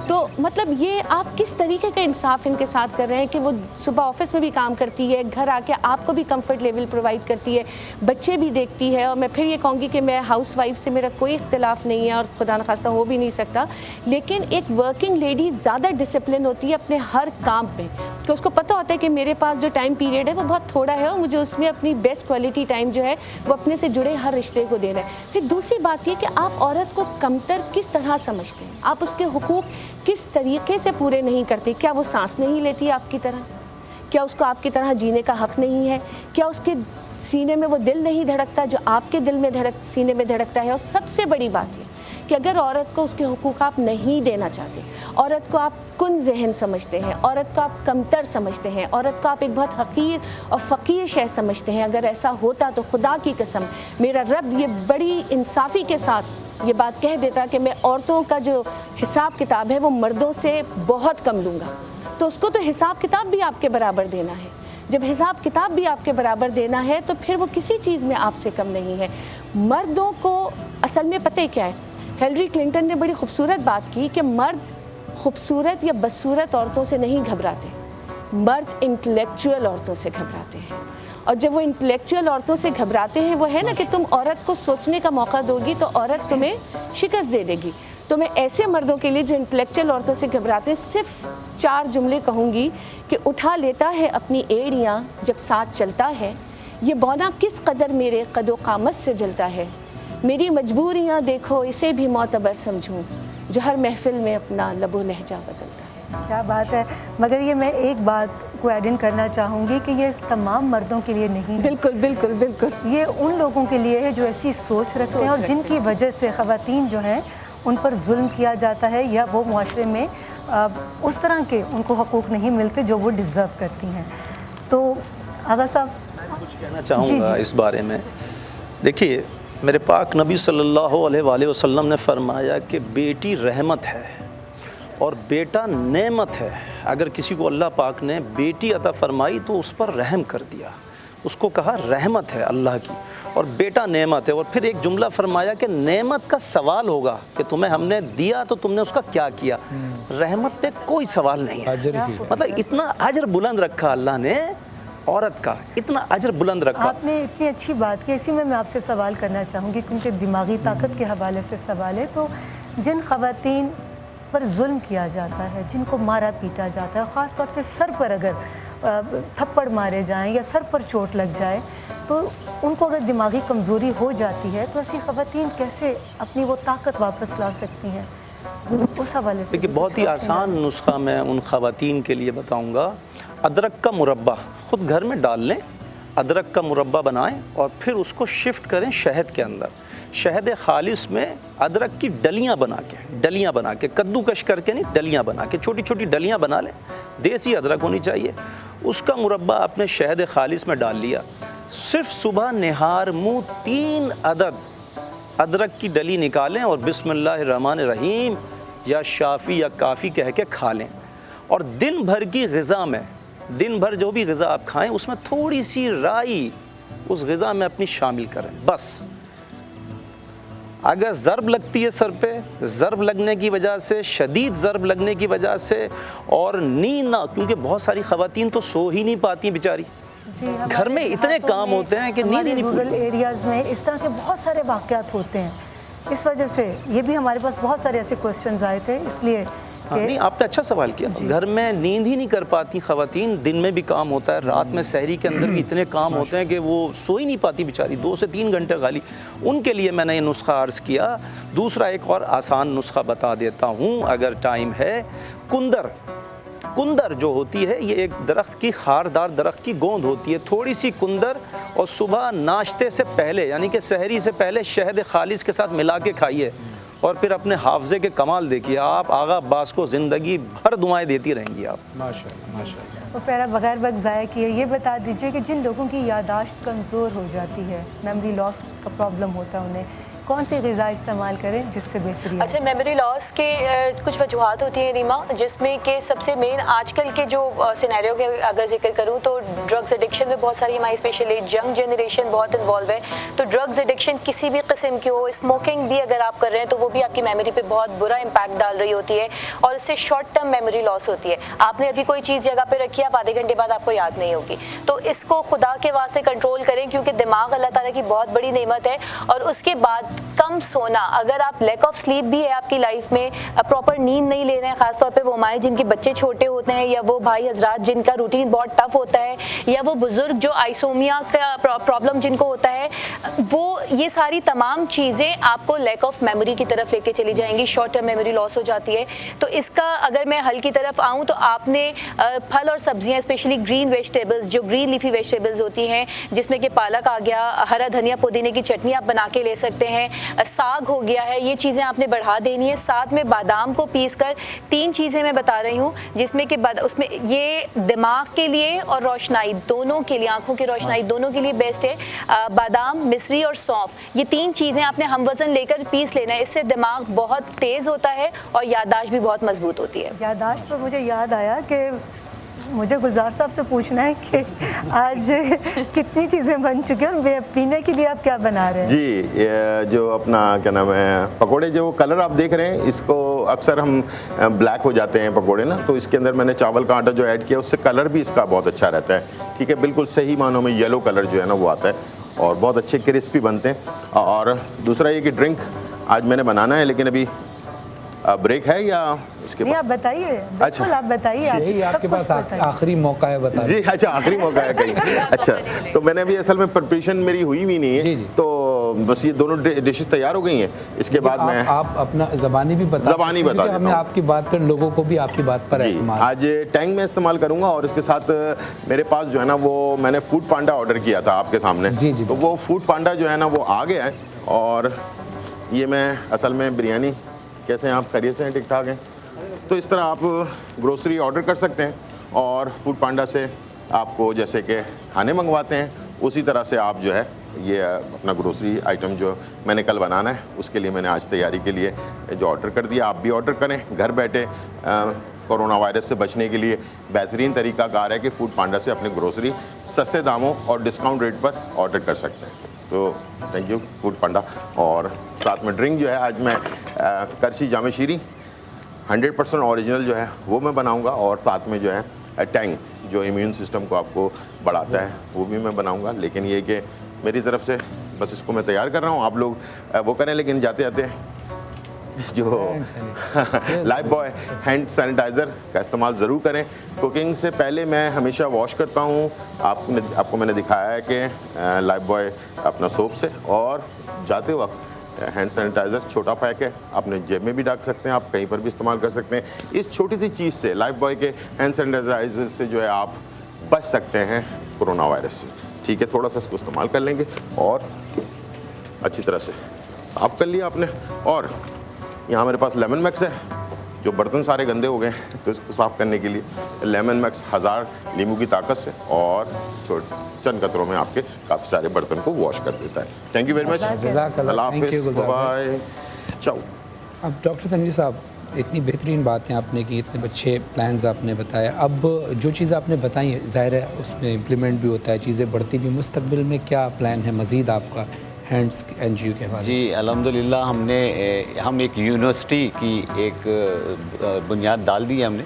تو مطلب یہ آپ کس طریقے کا انصاف ان کے ساتھ کر رہے ہیں کہ وہ صبح آفس میں بھی کام کرتی ہے گھر آ کے آپ کو بھی کمفرٹ لیول پرووائڈ کرتی ہے بچے بھی دیکھتی ہے. اور میں پھر یہ کہوں گی کہ میں ہاؤس وائف سے میرا کوئی اختلاف نہیں ہے اور خدا نخواستہ ہو بھی نہیں سکتا لیکن ایک ورکنگ لیڈی زیادہ ڈسپلن ہوتی ہے اپنے ہر کام پہ کہ اس کو پتہ ہوتا ہے کہ میرے پاس جو ٹائم پیریڈ ہے وہ بہت تھوڑا ہے اور مجھے اس میں اپنی بیسٹ کوالٹی ٹائم جو ہے وہ اپنے سے جڑے ہر رشتے کو دینا ہے. پھر دوسری بات یہ کہ آپ عورت کو کمتر کس طرح سمجھتے ہیں آپ اس کے حقوق کس طریقے سے پورے نہیں کرتے. کیا وہ سانس نہیں لیتی آپ کی طرح؟ کیا اس کو آپ کی طرح جینے کا حق نہیں ہے؟ کیا اس کے سینے میں وہ دل نہیں دھڑکتا جو آپ کے دل میں سینے میں دھڑکتا ہے؟ اور سب سے بڑی بات یہ کہ اگر عورت کو اس کے حقوق آپ نہیں دینا چاہتے عورت کو آپ کن ذہن سمجھتے ہیں عورت کو آپ کمتر سمجھتے ہیں عورت کو آپ ایک بہت حقیر اور فقیر شے سمجھتے ہیں اگر ایسا ہوتا تو خدا کی قسم میرا رب یہ بڑی انصافی کے ساتھ یہ بات کہہ دیتا کہ میں عورتوں کا جو حساب کتاب ہے وہ مردوں سے بہت کم لوں گا. تو اس کو تو حساب کتاب بھی آپ کے برابر دینا ہے. جب حساب کتاب بھی آپ کے برابر دینا ہے تو پھر وہ کسی چیز میں آپ سے کم نہیں ہے. مردوں کو اصل میں پتہ کیا ہے ہیلری کلنٹن نے بڑی خوبصورت بات کی کہ مرد خوبصورت یا بدصورت عورتوں سے نہیں گھبراتے مرد انٹلیکچوئل عورتوں سے گھبراتے ہیں. اور جب وہ انٹلیکچوئل عورتوں سے گھبراتے ہیں وہ ہے نا کہ تم عورت کو سوچنے کا موقع دو گی تو عورت تمہیں شکست دے دے گی. تو میں ایسے مردوں کے لیے جو انٹلیکچوئل عورتوں سے گھبراتے ہیں صرف 4 جملے کہوں گی کہ اٹھا لیتا ہے اپنی ایڑیاں جب ساتھ چلتا ہے یہ بونا کس قدر میرے قد و قامت سے جلتا ہے میری مجبوریاں دیکھو اسے بھی معتبر سمجھوں جو ہر محفل میں اپنا لب و لہجہ بدلتا ہے. کیا بات ہے. مگر یہ میں ایک بات کو ایڈ ان کرنا چاہوں گی کہ یہ تمام مردوں کے لیے نہیں ہے. بالکل بالکل بالکل یہ ان لوگوں کے لیے ہے جو ایسی سوچ رکھتے ہیں اور جن کی وجہ سے خواتین جو ہیں ان پر ظلم کیا جاتا ہے یا وہ معاشرے میں اس طرح کے ان کو حقوق نہیں ملتے جو وہ ڈیزرو کرتی ہیں. تو آغا صاحب کچھ کہنا چاہوں گا اس بارے میں. دیکھیے میرے پاک نبی صلی اللہ علیہ وآلہ وسلم نے فرمایا کہ بیٹی رحمت ہے اور بیٹا نعمت ہے. اگر کسی کو اللہ پاک نے بیٹی عطا فرمائی تو اس پر رحم کر دیا اس کو کہا رحمت ہے اللہ کی اور بیٹا نعمت ہے. اور پھر ایک جملہ فرمایا کہ نعمت کا سوال ہوگا کہ تمہیں ہم نے دیا تو تم نے اس کا کیا کیا. رحمت پہ کوئی سوال نہیں ہے. مطلب اتنا اجر بلند رکھا اللہ نے عورت کا اتنا اجر بلند رکھا. آپ نے اتنی اچھی بات کی. اسی میں آپ سے سوال کرنا چاہوں گی کیونکہ دماغی طاقت کے حوالے سے سوال ہے. تو جن خواتین پر ظلم کیا جاتا ہے جن کو مارا پیٹا جاتا ہے خاص طور پہ سر پر اگر تھپڑ مارے جائیں یا سر پر چوٹ لگ جائے تو ان کو اگر دماغی کمزوری ہو جاتی ہے تو ایسی خواتین کیسے اپنی وہ طاقت واپس لا سکتی ہیں اس حوالے سے؟ دیکھیے بہت ہی آسان نسخہ میں ان خواتین کے لیے بتاؤں گا. ادرک کا مربع خود گھر میں ڈال لیں ادرک کا مربع بنائیں اور پھر اس کو شفٹ کریں شہد کے اندر. شہد خالص میں ادرک کی ڈلیاں بنا کے کدو کش کر کے نہیں ڈلیاں بنا کے چھوٹی چھوٹی ڈلیاں بنا لیں. دیسی ادرک ہونی چاہیے. اس کا مربع آپ نے شہد خالص میں ڈال لیا. صرف صبح نہار منہ 3 عدد ادرک کی ڈلی نکالیں اور بسم اللہ الرحمن الرحیم یا شافی یا کافی کہہ کے کھا لیں. اور دن بھر کی غذا میں، دن بھر جو بھی غذا آپ کھائیں اس میں تھوڑی سی رائی اس غذا میں اپنی شامل کریں بس۔ اگر ضرب لگتی ہے سر پہ، ضرب لگنے کی وجہ سے، شدید ضرب لگنے کی وجہ سے، اور نیند نہ، کیونکہ بہت ساری خواتین تو سو ہی نہیں پاتی بیچاری، گھر میں اتنے کام ہوتے ہیں کہ نیند ہی نہیں رورل ایریاز میں اس طرح کے بہت سارے واقعات ہوتے ہیں، اس وجہ سے یہ بھی ہمارے پاس بہت سارے ایسے کوسچنز آئے تھے، اس لیے نہیں آپ نے اچھا سوال کیا، گھر میں نیند ہی نہیں کر پاتی خواتین، دن میں بھی کام ہوتا ہے، رات میں سحری کے اندر بھی اتنے کام ہوتے ہیں کہ وہ سو ہی نہیں پاتی بیچاری، 2 سے 3 گھنٹے خالی، ان کے لیے میں نے یہ نسخہ عرض کیا۔ دوسرا ایک اور آسان نسخہ بتا دیتا ہوں اگر ٹائم ہے۔ کندر جو ہوتی ہے یہ ایک درخت کی، خاردار درخت کی گوند ہوتی ہے، تھوڑی سی کندر، اور صبح ناشتے سے پہلے یعنی کہ سحری سے پہلے شہد خالص کے ساتھ ملا کے کھائیے، اور پھر اپنے حافظے کے کمال دیکھیے، آپ آغا عباس کو زندگی بھر دعائیں دیتی رہیں گی آپ۔ ماشاءاللہ ماشاءاللہ۔ تو پہلا بغیر وقت ضائع کیے یہ بتا دیجئے کہ جن لوگوں کی یادداشت کمزور ہو جاتی ہے، میموری لاس کا پرابلم ہوتا ہے، انہیں کون سی غذا استعمال کریں جس سے بہتری ہو؟ اچھا، میموری لاس کے کچھ وجوہات ہوتی ہیں ریما، جس میں کہ سب سے مین آج کل کے جو سینیریو کے اگر ذکر کروں تو ڈرگز ایڈکشن میں بہت ساری ہماری اسپیشلی ینگ جنریشن بہت انوالو ہے، تو ڈرگز ایڈکشن کسی بھی قسم کی ہو، اسموکنگ بھی اگر آپ کر رہے ہیں تو وہ بھی آپ کی میموری پہ بہت برا امپیکٹ ڈال رہی ہوتی ہے، اور اس سے شارٹ ٹرم میموری لاس ہوتی ہے۔ آپ نے ابھی کوئی چیز جگہ پہ رکھی ہے، آپ آدھے گھنٹے بعد آپ کو یاد نہیں ہوگی، تو اس کو خدا کے واسطے کنٹرول کریں، کیونکہ دماغ اللہ تعالیٰ کی بہت بڑی نعمت ہے۔ اور اس کے بعد کم سونا، اگر آپ لیک آف سلیپ بھی ہے آپ کی لائف میں، پراپر نیند نہیں لے رہے ہیں، خاص طور پہ وہ مائیں جن کے بچے چھوٹے ہوتے ہیں، یا وہ بھائی حضرات جن کا روٹین بہت ٹف ہوتا ہے، یا وہ بزرگ جو آئسومیا کا پرابلم جن کو ہوتا ہے، وہ یہ ساری تمام چیزیں آپ کو لیک آف میموری کی طرف لے کے چلی جائیں گی، شارٹ ٹرم میموری لاس ہو جاتی ہے۔ تو اس کا اگر میں حل کی طرف آؤں تو آپ نے پھل اور سبزیاں، اسپیشلی گرین ویجیٹیبلز، جو گرین لیفی ویجیٹیبلز ہوتی ہیں، جس میں کہ پالک آ گیا، ہرا دھنیا پودینے کی چٹنی آپ بنا کے لے سکتے ہیں، ساگ ہو گیا ہے، یہ چیزیں آپ نے بڑھا دینی ہے۔ ساتھ میں بادام کو پیس کر، 3 چیزیں میں بتا رہی ہوں جس میں کہ اس میں یہ دماغ کے لیے اور روشنائی دونوں کے لیے، آنکھوں کی روشنائی دونوں کے لیے بیسٹ ہے۔ بادام، مصری اور سونف، یہ 3 چیزیں آپ نے ہم وزن لے کر پیس لینا ہے، اس سے دماغ بہت تیز ہوتا ہے اور یادداشت بھی بہت مضبوط ہوتی ہے۔ یادداشت پر مجھے یاد آیا کہ مجھے گلزار صاحب سے پوچھنا ہے کہ آج کتنی چیزیں بن چکی ہیں، پینے کے لیے آپ کیا بنا رہے ہیں؟ جی، یہ جو اپنا کیا نام ہے پکوڑے، جو کلر آپ دیکھ رہے ہیں، اس کو اکثر ہم بلیک ہو جاتے ہیں پکوڑے نا، تو اس کے اندر میں نے چاول کا آٹا جو ایڈ کیا، اس سے کلر بھی اس کا بہت اچھا رہتا ہے، ٹھیک ہے، بالکل صحیح معنوں میں یلو کلر جو ہے نا وہ آتا ہے، اور بہت اچھے کرسپی بنتے ہیں۔ اور دوسرا یہ کہ ڈرنک آج میں نے بنانا ہے، لیکن ابھی بریک ہے یا اس کے نہیں، آپ بتائیے، بالکل آپ بتائیے، یہی آپ کے پاس آخری موقع ہے بتا جی، اچھا آخری موقع ہے کہیں، اچھا تو میں نے ابھی اصل میں پریپریشن میری ہوئی بھی نہیں ہے، تو بس یہ دونوں ڈشز تیار ہو گئی ہیں، اس کے بعد میں آپ اپنا زبانی بھی بتا دیتا ہوں۔ ہمیں آپ کی بات پر لوگوں کو بھی آپ کی بات پر اعتماد۔ آج ٹینگ میں استعمال کروں گا، اور اس کے ساتھ میرے پاس جو ہے نا وہ میں نے فوڈ پانڈا آرڈر کیا تھا آپ کے سامنے، تو وہ فوڈ پانڈا جو ہے نا وہ آ گیا ہے، اور یہ میں اصل میں بریانی، کیسے ہیں آپ، خیریت سے ہیں، ٹھیک ٹھاک ہیں؟ تو اس طرح آپ گروسری آرڈر کر سکتے ہیں، اور فوڈ پانڈا سے آپ کو جیسے کہ کھانے منگواتے ہیں اسی طرح سے آپ جو ہے یہ اپنا گروسری آئٹم جو میں نے کل بنانا ہے اس کے لیے میں نے آج تیاری کے لیے جو آرڈر کر دیا، آپ بھی آرڈر کریں گھر بیٹھے۔ کورونا وائرس سے بچنے کے لیے بہترین طریقہ کار ہے کہ فوڈ پانڈا سے اپنی گروسری سستے داموں اور ڈسکاؤنٹ ریٹ پر آرڈر کر سکتے ہیں۔ تو تھینک یو فوڈ پانڈا۔ اور ساتھ میں ڈرنک جو ہے آج میں کرشی جامع شیریں 100% اوریجنل جو ہے وہ میں بناؤں گا، اور ساتھ میں جو ہے ٹینگ جو امیون سسٹم کو آپ کو بڑھاتا ہے وہ بھی میں بناؤں گا، لیکن یہ کہ میری طرف سے بس اس کو میں تیار کر رہا ہوں، آپ لوگ وہ کریں، لیکن جاتے جاتے جو لائف بوائے ہینڈ سینیٹائزر کا استعمال ضرور کریں۔ کوکنگ سے پہلے میں ہمیشہ واش کرتا ہوں، آپ کو میں نے دکھایا ہے کہ لائف بوائے اپنا سوپ سے، اور جاتے وقت ہینڈ سینیٹائزر چھوٹا پیک ہے، اپنے جیب میں بھی ڈال سکتے ہیں، آپ کہیں پر بھی استعمال کر سکتے ہیں۔ اس چھوٹی سی چیز سے، لائف بوائے کے ہینڈ سینیٹائزر سے جو ہے آپ بچ سکتے ہیں کورونا وائرس سے، ٹھیک ہے؟ تھوڑا سا اس کو استعمال کر لیں گے اور اچھی طرح سے صاف کر لیا آپ نے۔ اور یہاں میرے پاس لیمن میکس ہے، جو برتن سارے گندے ہو گئے ہیں تو اس کو صاف کرنے کے لیے لیمن میکس 1000 لیمو کی طاقت سے اور چند قطروں میں آپ کے کافی سارے برتن کو واش کر دیتا ہے۔ تھینک یو ویری مچ، اللہ حافظ، بائے، چاؤ۔ اب ڈاکٹر تنویر صاحب، اتنی بہترین باتیں آپ نے کی، اتنے اچھے پلانز آپ نے بتائے. اب جو چیزیں آپ نے بتائیں ظاہر ہے اس میں امپلیمنٹ بھی ہوتا ہے، چیزیں بڑھتی بھی. مستقبل میں کیا پلان ہے مزید آپ کا ہینڈس این جی او کے حوالے سے؟ جی الحمدللہ ہم ایک یونیورسٹی کی ایک بنیاد ڈال دی ہے ہم نے،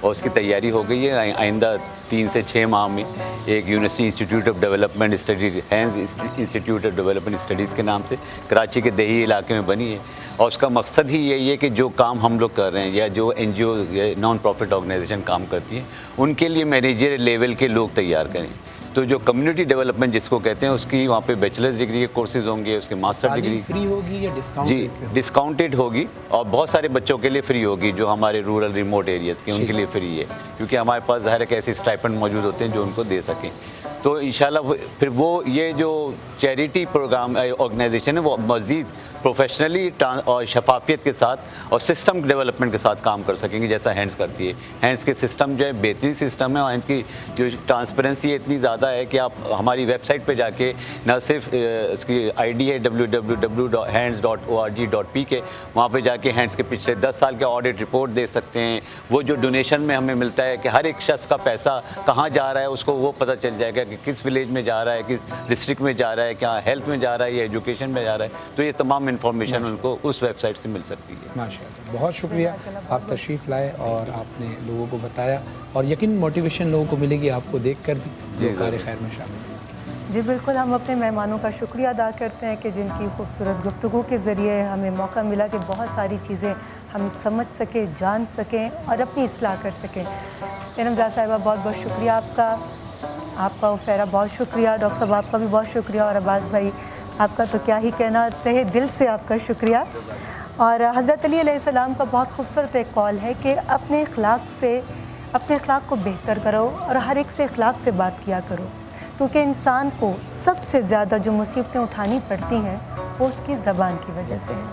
اور اس کی تیاری ہو گئی ہے. آئندہ 3 سے 6 ماہ میں ایک university institute of development studies, hens institute of development studies کے نام سے کراچی کے دیہی علاقے میں بنی ہے. اور اس کا مقصد ہی یہی ہے کہ جو کام ہم لوگ کر رہے ہیں یا جو این جی او نان پروفٹ آرگنائزیشن کام کرتی ہیں ان کے لیے مینیجر لیول کے لوگ تیار کریں. تو جو کمیونٹی ڈیولپمنٹ جس کو کہتے ہیں اس کی وہاں پہ بیچلرز ڈگری کے کورسز ہوں گے، اس کے ماسٹر ڈگری فری ہوگی یا ڈسکاؤنٹ؟ جی ڈسکاؤنٹیڈ ہوگی، اور بہت سارے بچوں کے لیے فری ہوگی جو ہمارے رورل ریموٹ ایریاز کے ان کے لیے فری ہے، کیونکہ ہمارے پاس ظاہر ہے کہ ایسے اسٹائپنڈ موجود ہوتے ہیں جو ان کو دے سکیں. تو انشاءاللہ پھر وہ یہ جو چیریٹی پروگرام آرگنائزیشن ہے وہ مزید پروفیشنلی اور شفافیت کے ساتھ اور سسٹم ڈیولپمنٹ کے ساتھ کام کر سکیں گے، جیسا ہینڈس کرتی ہے. ہینڈس کے سسٹم جو ہے بہترین سسٹم ہے، اور ہینڈس کی جو ٹرانسپیرنسی اتنی زیادہ ہے کہ آپ ہماری ویب سائٹ پہ جا کے نہ صرف اس کی آئی ڈی ہے www.hands.org.pk، وہاں پہ جا کے ہینڈس کے پچھلے 10 سال کے آڈٹ رپورٹ دے سکتے ہیں. وہ جو ڈونیشن میں ہمیں ملتا ہے کہ ہر ایک شخص کا پیسہ کہاں جا رہا ہے اس کو وہ پتہ چل جائے گا کہ کس ولیج میں جا رہا ہے، کس ڈسٹرکٹ میں جا رہا ہے، کیا ہیلتھ میں جا رہا ہے یا ایجوکیشن میں جا رہا ہے. تو یہ تمام انفارمیشن ان کو اس ویب سائٹ سے مل سکتی ہے. ماشاء اللہ، بہت شکریہ آپ تشریف لائے اور آپ نے لوگوں کو بتایا، اور یقین موٹیویشن لوگوں کو ملے گی آپ کو دیکھ کر بھی جو کار خیر میں شامل ہیں. جی بالکل، ہم اپنے مہمانوں کا شکریہ ادا کرتے ہیں کہ جن کی خوبصورت گفتگو کے ذریعے ہمیں موقع ملا کہ بہت ساری چیزیں ہم سمجھ سکیں، جان سکیں اور اپنی اصلاح کر سکیں. انمزاد صاحبہ بہت بہت شکریہ آپ کا عفیرہ بہت شکریہ، ڈاکٹر صاحب آپ کا بھی بہت شکریہ، اور عباس بھائی آپ کا تو کیا ہی کہنا، تہہ دل سے آپ کا شکریہ. اور حضرت علی علیہ السلام کا بہت خوبصورت ایک قول ہے کہ اپنے اخلاق کو بہتر کرو اور ہر ایک سے اخلاق سے بات کیا کرو، کیونکہ انسان کو سب سے زیادہ جو مصیبتیں اٹھانی پڑتی ہیں وہ اس کی زبان کی وجہ سے ہے.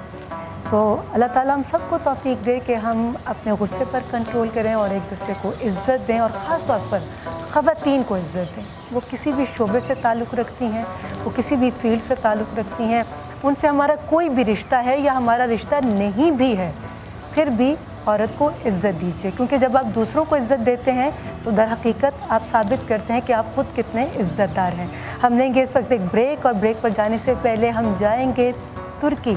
تو اللہ تعالیٰ ہم سب کو توفیق دے کہ ہم اپنے غصے پر کنٹرول کریں اور ایک دوسرے کو عزت دیں، اور خاص طور پر خواتین کو عزت دیں. وہ کسی بھی شعبے سے تعلق رکھتی ہیں، وہ کسی بھی فیلڈ سے تعلق رکھتی ہیں، ان سے ہمارا کوئی بھی رشتہ ہے یا ہمارا رشتہ نہیں بھی ہے، پھر بھی عورت کو عزت دیجیے، کیونکہ جب آپ دوسروں کو عزت دیتے ہیں تو در حقیقت آپ ثابت کرتے ہیں کہ آپ خود کتنے عزت دار ہیں. ہم لیں گے اس وقت ایک بریک، اور بریک پر جانے سے پہلے ہم جائیں گے ترکی،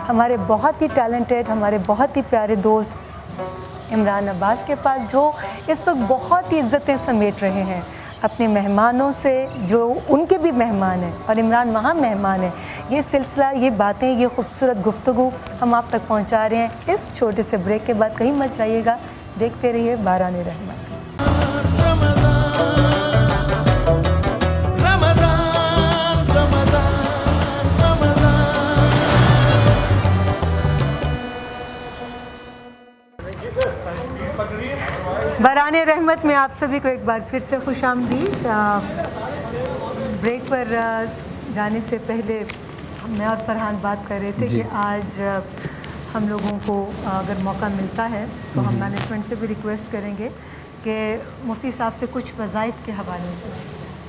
ہمارے بہت ہی ٹیلنٹڈ، ہمارے بہت ہی پیارے دوست عمران عباس کے پاس، جو اس وقت بہت ہی عزتیں سمیٹ رہے ہیں اپنے مہمانوں سے جو ان کے بھی مہمان ہیں اور عمران وہاں مہمان ہیں. یہ سلسلہ، یہ باتیں، یہ خوبصورت گفتگو ہم آپ تک پہنچا رہے ہیں. اس چھوٹے سے بریک کے بعد کہیں مت جائیے گا، دیکھتے رہیے باران رحمت. باران رحمت میں آپ سبھی کو ایک بار پھر سے خوش آمدید. بریک پر جانے سے پہلے میں اور فرحان بات کر رہے تھے کہ آج ہم لوگوں کو اگر موقع ملتا ہے تو ہم مینجمنٹ سے بھی ریکویسٹ کریں گے کہ مفتی صاحب سے کچھ وظائف کے حوالے سے،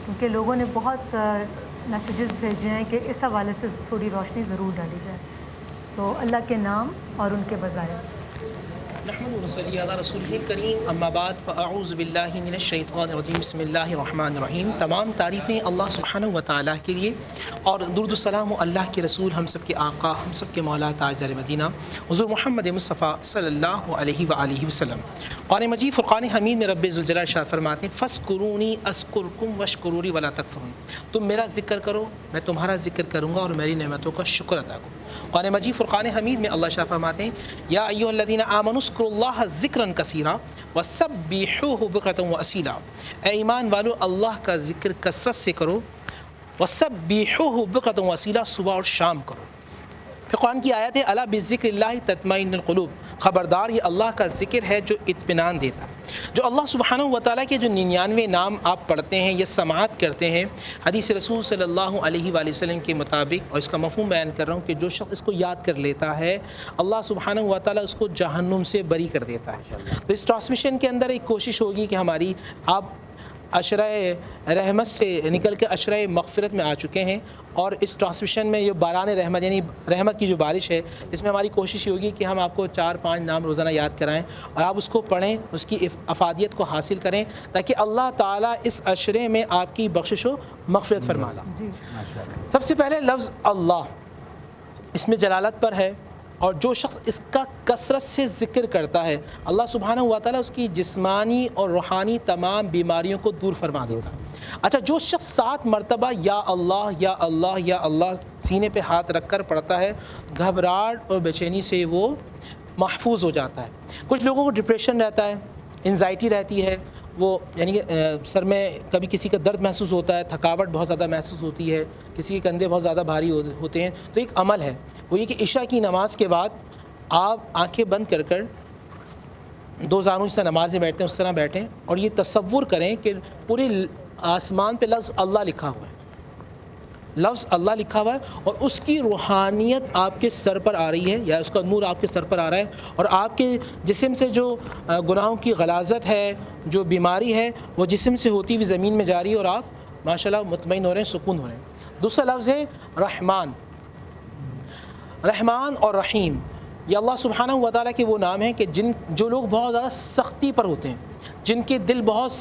کیونکہ لوگوں نے بہت میسیجز بھیجے ہیں کہ اس حوالے سے تھوڑی روشنی ضرور ڈالی جائے. تو اللہ کے نام اور ان کے وظائف. نحمد ونصلی علی رسولہ الکریم، اما بعد فاعوذ باللہ من الشیطان الرجیم، بسم اللہ الرحمن الرحیم. تمام تعریفیں اللہ سبحانہ و تعالیٰ کے لیے، اور درود و سلام اللہ کے رسول، ہم سب کے آقا، ہم سب کے مولا تاجدار مدینہ حضور محمد مصطفیٰ صلی اللہ علیہ وآلہ وسلم. قرآن مجید فرقان حمید میں رب ذوالجلال ارشاد فرماتے ہیں فاذکرونی اذکرکم واشکروا لی ولا تکفرون. تم میرا ذکر کرو، میں تمہارا ذکر کروں گا اور میری نعمتوں کا شکر ادا کرو. قرآن مجید فرقان حمید میں اللہ شاہ فرماتے ہیں یا ایھا الذین آمنوا اذکروا اللہ ذکرا کثیرا وسبحوہ بکرۃ واصیلا. اے ایمان والو، اللہ کا ذکر کثرت سے کرو، وسبحوہ بکرۃ واصیلا، صبح اور شام کرو. پھر قرآن کی آیت ہے الا بذکر اللہ تطمئن القلوب. خبردار، یہ اللہ کا ذکر ہے جو اطمینان دیتا ہے. جو اللہ سبحانہ و تعالیٰ کے جو 99 نام آپ پڑھتے ہیں یا سماعت کرتے ہیں، حدیث رسول صلی اللہ علیہ وآلہ وسلم کے مطابق، اور اس کا مفہوم بیان کر رہا ہوں کہ جو شخص اس کو یاد کر لیتا ہے اللہ سبحانہ و تعالیٰ اس کو جہنم سے بری کر دیتا ہے. تو اس ٹرانسمیشن کے اندر ایک کوشش ہوگی کہ ہماری آپ عشرۂ رحمت سے نکل کے عشرۂ مغفرت میں آ چکے ہیں، اور اس ٹرانسمیشن میں یہ باران رحمت یعنی رحمت کی جو بارش ہے، اس میں ہماری کوشش یہ ہوگی کہ ہم آپ کو 4-5 نام روزانہ یاد کرائیں اور آپ اس کو پڑھیں، اس کی افادیت کو حاصل کریں، تاکہ اللہ تعالیٰ اس عشرے میں آپ کی بخشش و مغفرت فرما دے۔ سب سے پہلے لفظ اللہ، اس میں جلالت پر ہے، اور جو شخص اس کا کثرت سے ذکر کرتا ہے اللہ سبحانہ و تعالیٰ اس کی جسمانی اور روحانی تمام بیماریوں کو دور فرما دیتا ہے۔ اچھا، جو شخص 7 مرتبہ یا اللہ یا اللہ یا اللہ سینے پہ ہاتھ رکھ کر پڑھتا ہے، گھبراہٹ اور بے چینی سے وہ محفوظ ہو جاتا ہے۔ کچھ لوگوں کو ڈپریشن رہتا ہے، انزائٹی رہتی ہے، وہ یعنی کہ سر میں کبھی کسی کا درد محسوس ہوتا ہے، تھکاوٹ بہت زیادہ محسوس ہوتی ہے، کسی کے کندھے بہت زیادہ بھاری ہوتے ہیں، تو ایک عمل ہے وہ یہ کہ عشاء کی نماز کے بعد آپ آنکھیں بند کر کر 2 زانوں سے نماز میں بیٹھتے ہیں اس طرح بیٹھیں، اور یہ تصور کریں کہ پورے آسمان پہ لفظ اللہ لکھا ہوا ہے، لفظ اللہ لکھا ہوا ہے، اور اس کی روحانیت آپ کے سر پر آ رہی ہے، یا اس کا نور آپ کے سر پر آ رہا ہے، اور آپ کے جسم سے جو گناہوں کی غلاظت ہے، جو بیماری ہے، وہ جسم سے ہوتی ہوئی زمین میں جاری ہے، اور آپ ماشاءاللہ مطمئن ہو رہے ہیں، سکون ہو رہے ہیں۔ دوسرا لفظ ہے رحمان۔ رحمان اور رحیم یہ اللہ سبحانہ و تعالیٰ کے وہ نام ہیں کہ جو لوگ بہت زیادہ سختی پر ہوتے ہیں، جن کے دل بہت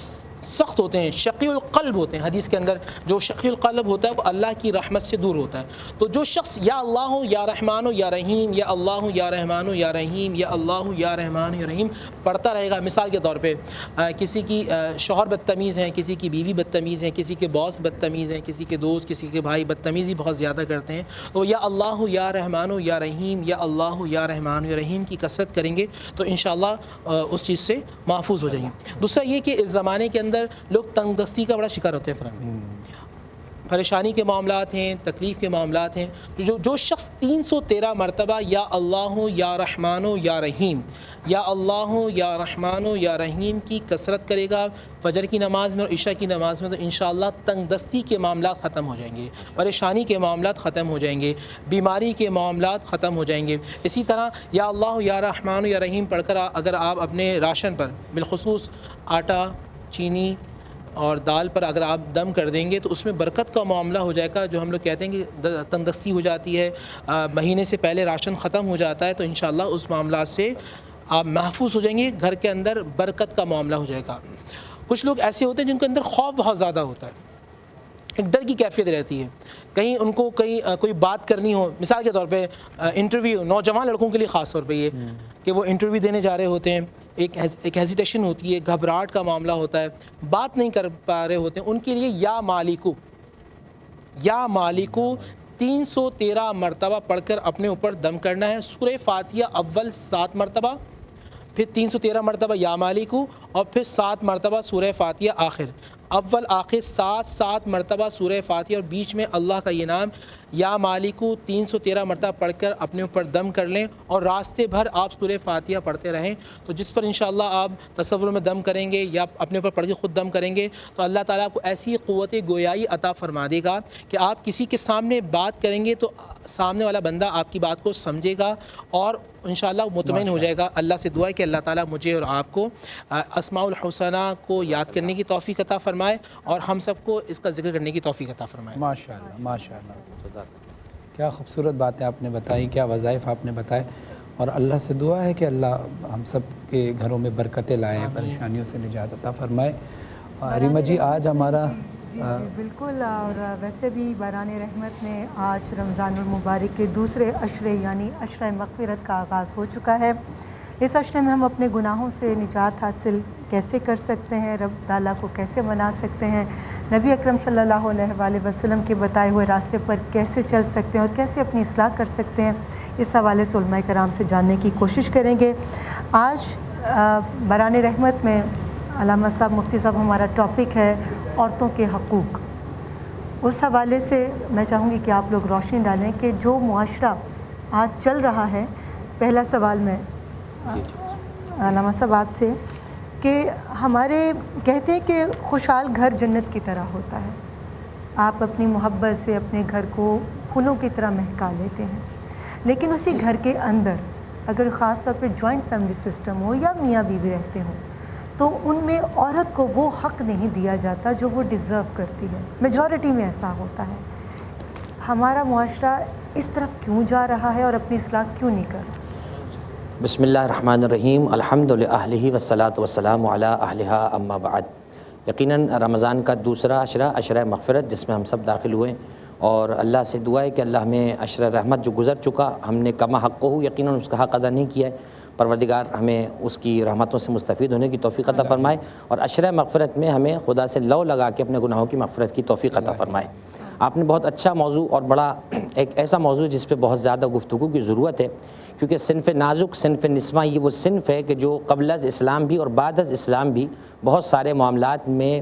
سخت ہوتے ہیں، شقی القلب ہوتے ہیں، حدیث کے اندر جو شقی القلب ہوتا ہے وہ اللہ کی رحمت سے دور ہوتا ہے۔ تو جو شخص یا اللہ ہو یا رحمان ہو یا رحیم، یا اللہ ہو یا رحمان ہو یا رحیم، یا اللہ ہو یا رحمان ہو یا رحیم پڑھتا رہے گا، مثال کے طور پہ کسی کی شوہر بدتمیز ہیں، کسی کی بیوی بدتمیز ہیں، کسی کے باس بدتمیز ہیں، کسی کے دوست، کسی کے بھائی بدتمیزی بہت زیادہ کرتے ہیں، تو یا اللہ ہو یا رحمان ہو یا رحیم، یا اللہ ہو یا رحمان ہو یا رحیم کی کثرت کریں گے تو انشاءاللہ اس چیز سے محفوظ ہو جائیں گے۔ دوسرا یہ کہ اس زمانے کے اندر لوگ تنگ دستی کا بڑا شکار ہوتے ہیں، پریشانی کے معاملات ہیں، تکلیف کے معاملات ہیں، جو شخص 313 مرتبہ یا اللہ یا رحمان یا رحیم، یا اللہ یا رحمان یا رحیم کی کثرت کرے گا فجر کی نماز میں اور عشاء کی نماز میں، تو انشاءاللہ تنگ دستی کے معاملات ختم ہو جائیں گے، پریشانی کے معاملات ختم ہو جائیں گے، بیماری کے معاملات ختم ہو جائیں گے۔ اسی طرح یا اللہ یا رحمان یا رحیم پڑھ کر اگر آپ اپنے راشن پر بالخصوص آٹا، چینی اور دال پر اگر آپ دم کر دیں گے تو اس میں برکت کا معاملہ ہو جائے گا۔ جو ہم لوگ کہتے ہیں کہ تندرستی ہو جاتی ہے، مہینے سے پہلے راشن ختم ہو جاتا ہے، تو انشاءاللہ اس معاملات سے آپ محفوظ ہو جائیں گے، گھر کے اندر برکت کا معاملہ ہو جائے گا۔ کچھ لوگ ایسے ہوتے ہیں جن کے اندر خوف بہت زیادہ ہوتا ہے، ایک ڈر کی کیفیت رہتی ہے، کہیں ان کو کوئی بات کرنی ہو، مثال کے طور پہ انٹرویو، نوجوان لڑکوں کے لیے خاص طور پہ یہ کہ وہ انٹرویو دینے جا رہے ہوتے ہیں، ایک ہیزیٹیشن ہوتی ہے، گھبراہٹ کا معاملہ ہوتا ہے، بات نہیں کر پا رہے ہوتے ہیں، ان کے لیے یا مالکو 313 مرتبہ پڑھ کر اپنے اوپر دم کرنا ہے۔ سورہ فاتحہ اول 7 مرتبہ، پھر 313 مرتبہ یا مالکو، اور پھر 7 مرتبہ سورہ فاتحہ آخر، اول آخر 7 مرتبہ سورہ فاتحہ، اور بیچ میں اللہ کا یہ نام یا مالکو 313 مرتبہ پڑھ کر اپنے اوپر دم کر لیں، اور راستے بھر آپ سورہ فاتحہ پڑھتے رہیں۔ تو جس پر انشاءاللہ آپ تصور میں دم کریں گے یا اپنے اوپر پڑھ کے خود دم کریں گے تو اللہ تعالیٰ آپ کو ایسی قوت گویائی عطا فرما دے گا کہ آپ کسی کے سامنے بات کریں گے تو سامنے والا بندہ آپ کی بات کو سمجھے گا اور انشاءاللہ مطمئن ہو جائے گا۔ اللہ سے دعا ہے کہ اللہ تعالیٰ مجھے اور آپ کو اسماء الحسنہ کو یاد کرنے کی توفیق عطا فرمائے اور ہم سب کو اس کا ذکر کرنے کی توفیق عطا فرمائے۔ ماشاءاللہ ماشاءاللہ، کیا خوبصورت باتیں آپ نے بتائی، کیا وظائف آپ نے بتائے، اور اللہ سے دعا ہے کہ اللہ ہم سب کے گھروں میں برکتیں لائیں، پریشانیوں سے نجات عطا فرمائے۔ ریما جی آج ہمارا جی بالکل، اور ویسے بھی باران رحمت میں آج رمضان المبارک کے دوسرے عشرے یعنی عشرہ مغفرت کا آغاز ہو چکا ہے۔ اس عشرے میں ہم اپنے گناہوں سے نجات حاصل کیسے کر سکتے ہیں، رب تعالیٰ کو کیسے منا سکتے ہیں، نبی اکرم صلی اللہ علیہ وآلہ وسلم کے بتائے ہوئے راستے پر کیسے چل سکتے ہیں اور کیسے اپنی اصلاح کر سکتے ہیں، اس حوالے سے علماء کرام سے جاننے کی کوشش کریں گے۔ آج باران رحمت میں علامہ صاحب، مفتی صاحب، ہمارا ٹاپک ہے عورتوں کے حقوق۔ اس حوالے سے میں چاہوں گی کہ آپ لوگ روشنی ڈالیں کہ جو معاشرہ آج چل رہا ہے، پہلا سوال میں علامہ صاحب آپ سے کہ ہمارے کہتے ہیں کہ خوشحال گھر جنت کی طرح ہوتا ہے، آپ اپنی محبت سے اپنے گھر کو پھولوں کی طرح مہکا لیتے ہیں، لیکن اسی گھر کے اندر اگر خاص طور پہ جوائنٹ فیملی سسٹم ہو یا میاں بیوی رہتے ہوں تو ان میں عورت کو وہ حق نہیں دیا جاتا جو وہ ڈیزرو کرتی ہے. میجورٹی میں ایسا ہوتا ہے. ہمارا معاشرہ اس طرف کیوں جا رہا ہے اور اپنی اصلاح کیوں نہیں کر رہا؟ بسم اللہ الرحمن الرحیم. الحمد للہ والصلاۃ والسلام علی اہلہا اما بعد. یقیناً رمضان کا دوسرا عشرہ مغفرت جس میں ہم سب داخل ہوئے، اور اللہ سے دعا ہے کہ اللہ ہمیں عشرہ رحمت جو گزر چکا ہم نے کما حق ہو، یقیناً اس کا حق ادا نہیں کیا ہے. پروردگار ہمیں اس کی رحمتوں سے مستفید ہونے کی توفیق عطا فرمائے، اور عشرہ مغفرت میں ہمیں خدا سے لو لگا کے اپنے گناہوں کی مغفرت کی توفیق عطا فرمائے. آپ نے بہت اچھا موضوع اور بڑا ایک ایسا موضوع جس پہ بہت زیادہ گفتگو کی ضرورت ہے، کیونکہ صنف نازک، صنف نسواں، یہ وہ صنف ہے کہ جو قبل از اسلام بھی اور بعد از اسلام بھی بہت سارے معاملات میں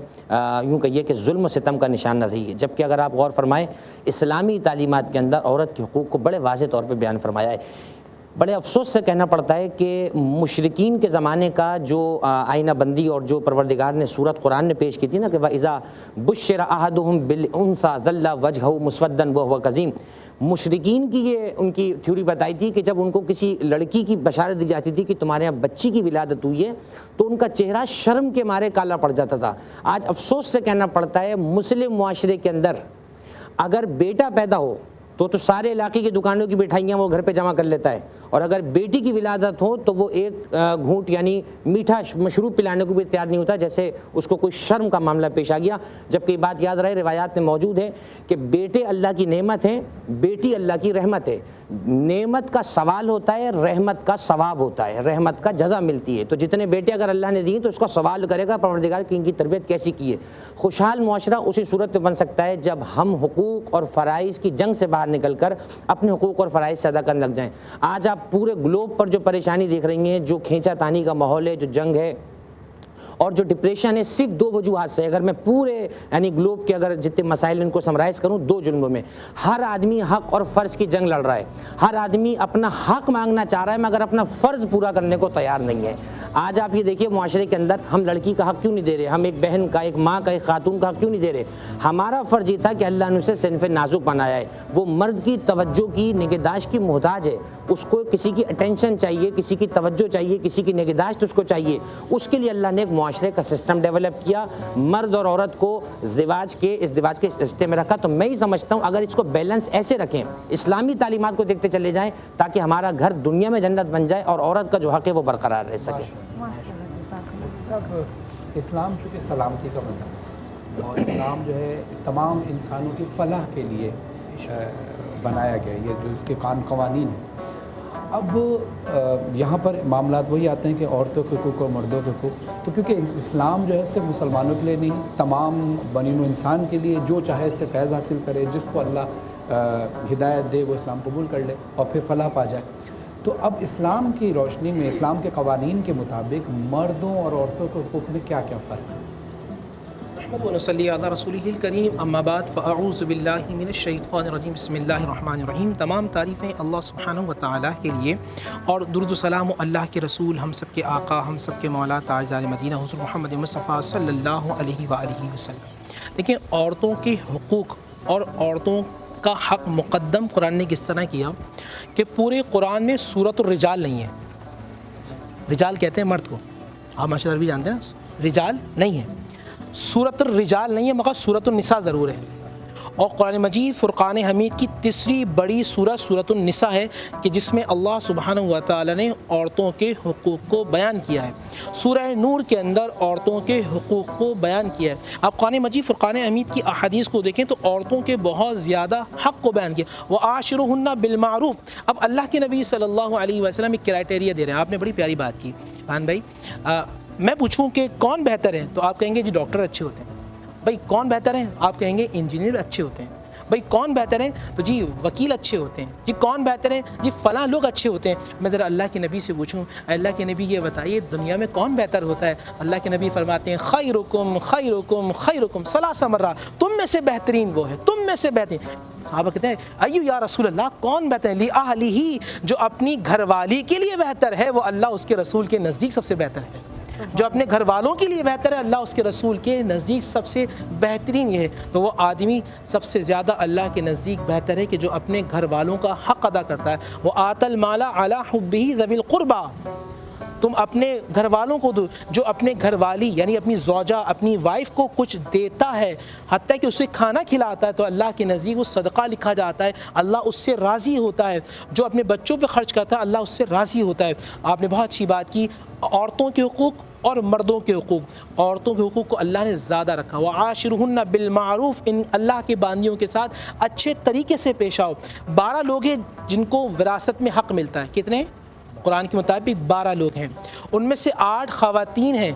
یوں کہیے کہ ظلم و ستم کا نشان رہی ہے. جبکہ اگر آپ غور فرمائیں اسلامی تعلیمات کے اندر عورت کے حقوق کو بڑے واضح طور پہ بیان فرمایا ہے. بڑے افسوس سے کہنا پڑتا ہے کہ مشرکین کے زمانے کا جو آئینہ بندی اور جو پروردگار نے سورت قرآن نے پیش کی تھی نا کہ وَإِذَا بُشِّرَ أَحَدُهُمْ بِالْأُنثَىٰ ظَلَّ وَجْهُهُ مُسْوَدًّا وَهُوَ كَظِيمٌ، مشرکین کی یہ ان کی تھیوری بتائی تھی کہ جب ان کو کسی لڑکی کی بشارت دی جاتی تھی کہ تمہارے یہاں بچی کی ولادت ہوئی ہے تو ان کا چہرہ شرم کے مارے کالا پڑ جاتا تھا. آج افسوس سے کہنا پڑتا ہے مسلم معاشرے کے اندر اگر بیٹا پیدا ہو تو سارے علاقے کی دکانوں کی مٹھائیاں وہ گھر پہ جمع کر لیتا ہے، اور اگر بیٹی کی ولادت ہو تو وہ ایک گھونٹ یعنی میٹھا مشروب پلانے کو بھی تیار نہیں ہوتا، جیسے اس کو کوئی شرم کا معاملہ پیش آ گیا. جبکہ یہ بات یاد رہے روایات میں موجود ہے کہ بیٹے اللہ کی نعمت ہیں، بیٹی اللہ کی رحمت ہے. نعمت کا سوال ہوتا ہے، رحمت کا ثواب ہوتا ہے، رحمت کا جزا ملتی ہے. تو جتنے بیٹے اگر اللہ نے دیے تو اس کا سوال کرے گا پروردگار کہ ان کی تربیت کیسی کی ہے. خوشحال معاشرہ اسی صورت میں بن سکتا ہے جب ہم حقوق اور فرائض کی جنگ سے باہر نکل کر اپنے حقوق اور فرائض سے ادا کرنے لگ جائیں. آج آپ پورے گلوب پر جو پریشانی دیکھ رہی ہیں، جو کھینچا تانی کا ماحول ہے، جو جنگ ہے اور جو ڈپریشن ہے، صرف دو وجوہات سے. اگر میں پورے یعنی گلوب کے اگر جتنے مسائل ان کو سمرائز کروں، دو جنبوں میں ہر آدمی حق اور فرض کی جنگ لڑ رہا ہے. ہر آدمی اپنا حق مانگنا چاہ رہا ہے مگر اپنا فرض پورا کرنے کو تیار نہیں ہے. آج آپ یہ دیکھیے معاشرے کے اندر ہم لڑکی کا حق کیوں نہیں دے رہے، ہم ایک بہن کا، ایک ماں کا، ایک خاتون کا حق کیوں نہیں دے رہے. ہمارا فرض یہ تھا کہ اللہ نے اسے صنف نازک بنایا ہے، وہ مرد کی توجہ کی نگہداشت کی محتاج ہے. اس کو کسی کی اٹینشن چاہیے، کسی کی توجہ چاہیے، کسی کی نگہداشت اس کو چاہیے. اس کے لیے اللہ نے ایک معاشرے کا سسٹم ڈیولپ کیا، مرد اور عورت کو ازدواج کے رشتے میں رکھا. تو میں ہی سمجھتا ہوں اگر اس کو بیلنس ایسے رکھیں، اسلامی تعلیمات کو دیکھتے چلے جائیں تاکہ ہمارا گھر دنیا میں جنت بن جائے اور عورت کا جو حق ہے وہ برقرار رہ سکے. صاحب اسلام چونکہ سلامتی کا مذہب ہے اور اسلام جو ہے تمام انسانوں کی فلاح کے لیے بنایا گیا، یہ جو اس کے قوانین ہیں. اب یہاں پر معاملات وہی آتے ہیں کہ عورتوں کے حقوق اور مردوں کے حقوق. تو کیونکہ اسلام جو ہے صرف مسلمانوں کے لیے نہیں، تمام بنی نوع انسان کے لیے، جو چاہے اس سے فیض حاصل کرے، جس کو اللہ ہدایت دے وہ اسلام قبول کر لے اور پھر فلاح پا جائے. تو اب اسلام کی روشنی میں، اسلام کے قوانین کے مطابق مردوں اور عورتوں کے حقوق میں کیا کیا فرق ہے؟ نحمد و نصلی علی رسولہ الکریم، اما بعد فاعوذ باللہ من الشیطان الرجیم، بسم اللہ الرحمن الرحیم. تمام تعریفیں اللہ سبحانہ و تعالیٰ کے لیے، اور درود و سلام اللہ کے رسول، ہم سب کے آقا، ہم سب کے مولا تاجدار مدینہ حضور محمد مصطفیٰ صلی اللہ علیہ وآلہ وسلم. دیکھیں عورتوں کے حقوق اور عورتوں کا حق مقدم قرآن نے کس طرح کیا کہ پورے قرآن میں سورۃ الرجال نہیں ہے. رجال کہتے ہیں مرد کو، آپ ماشاء اللہ بھی جانتے ہیں نا، رجال نہیں ہے، سورۃ الرجال نہیں ہے، مگر سورۃ النساء ضرور ہے. اور قرآن مجید فرقان حمید کی تیسری بڑی سورۃ سورۃ النساء ہے کہ جس میں اللہ سبحانہ و تعالی نے عورتوں کے حقوق کو بیان کیا ہے. سورہ نور کے اندر عورتوں کے حقوق کو بیان کیا ہے. آپ قرآن مجید فرقان حمید کی احادیث کو دیکھیں تو عورتوں کے بہت زیادہ حق کو بیان کیا. وَعَاشِرُهُنَّ بِالْمَعْرُوفِ. اب اللہ کے نبی صلی اللہ علیہ وسلم ایک کرائٹیریا دے رہے ہیں. آپ نے بڑی پیاری بات کی خان بھائی. میں پوچھوں کہ کون بہتر ہے تو آپ کہیں گے جی ڈاکٹر اچھے ہوتے ہیں. بھائی کون بہتر ہیں؟ آپ کہیں گے انجینئر اچھے ہوتے ہیں. بھائی کون بہتر ہیں؟ تو جی وکیل اچھے ہوتے ہیں. جی کون بہتر ہیں؟ جی فلاں لوگ اچھے ہوتے ہیں. میں ذرا اللہ کے نبی سے پوچھوں، اللہ کے نبی یہ بتائیے دنیا میں کون بہتر ہوتا ہے؟ اللہ کے نبی فرماتے ہیں خیرکم خیرکم خیرکم ثلاث مرات، تم میں سے بہترین وہ ہے، تم میں سے بہترین. صحابہ کہتے ہیں ایو یا رسول اللہ، کون بہتر ہے؟ لِأَهْلِهِ، جو اپنی گھر والی کے لیے بہتر ہے وہ اللہ اس کے رسول کے نزدیک سب سے بہتر ہے. جو اپنے گھر والوں کے لیے بہتر ہے اللہ اس کے رسول کے نزدیک سب سے بہترین یہ ہے. تو وہ آدمی سب سے زیادہ اللہ کے نزدیک بہتر ہے کہ جو اپنے گھر والوں کا حق ادا کرتا ہے. وہ آت المال علی حبہ ذوی القربى، تم اپنے گھر والوں کو دو. جو اپنے گھر والی یعنی اپنی زوجہ اپنی وائف کو کچھ دیتا ہے حتیٰ کہ اسے کھانا کھلاتا ہے تو اللہ کے نزدیک وہ صدقہ لکھا جاتا ہے, اللہ اس سے راضی ہوتا ہے. جو اپنے بچوں پہ خرچ کرتا ہے اللہ اس سے راضی ہوتا ہے. آپ نے بہت اچھی بات کی, عورتوں کے حقوق اور مردوں کے حقوق. عورتوں کے حقوق کو اللہ نے زیادہ رکھا. وعاشرہن بالمعروف, ان اللہ کے باندیوں کے ساتھ اچھے طریقے سے پیش آؤ. 12 لوگ ہیں جن کو وراثت میں حق ملتا ہے. کتنے؟ قرآن کے مطابق 12 لوگ ہیں. ان میں سے 8 خواتین ہیں.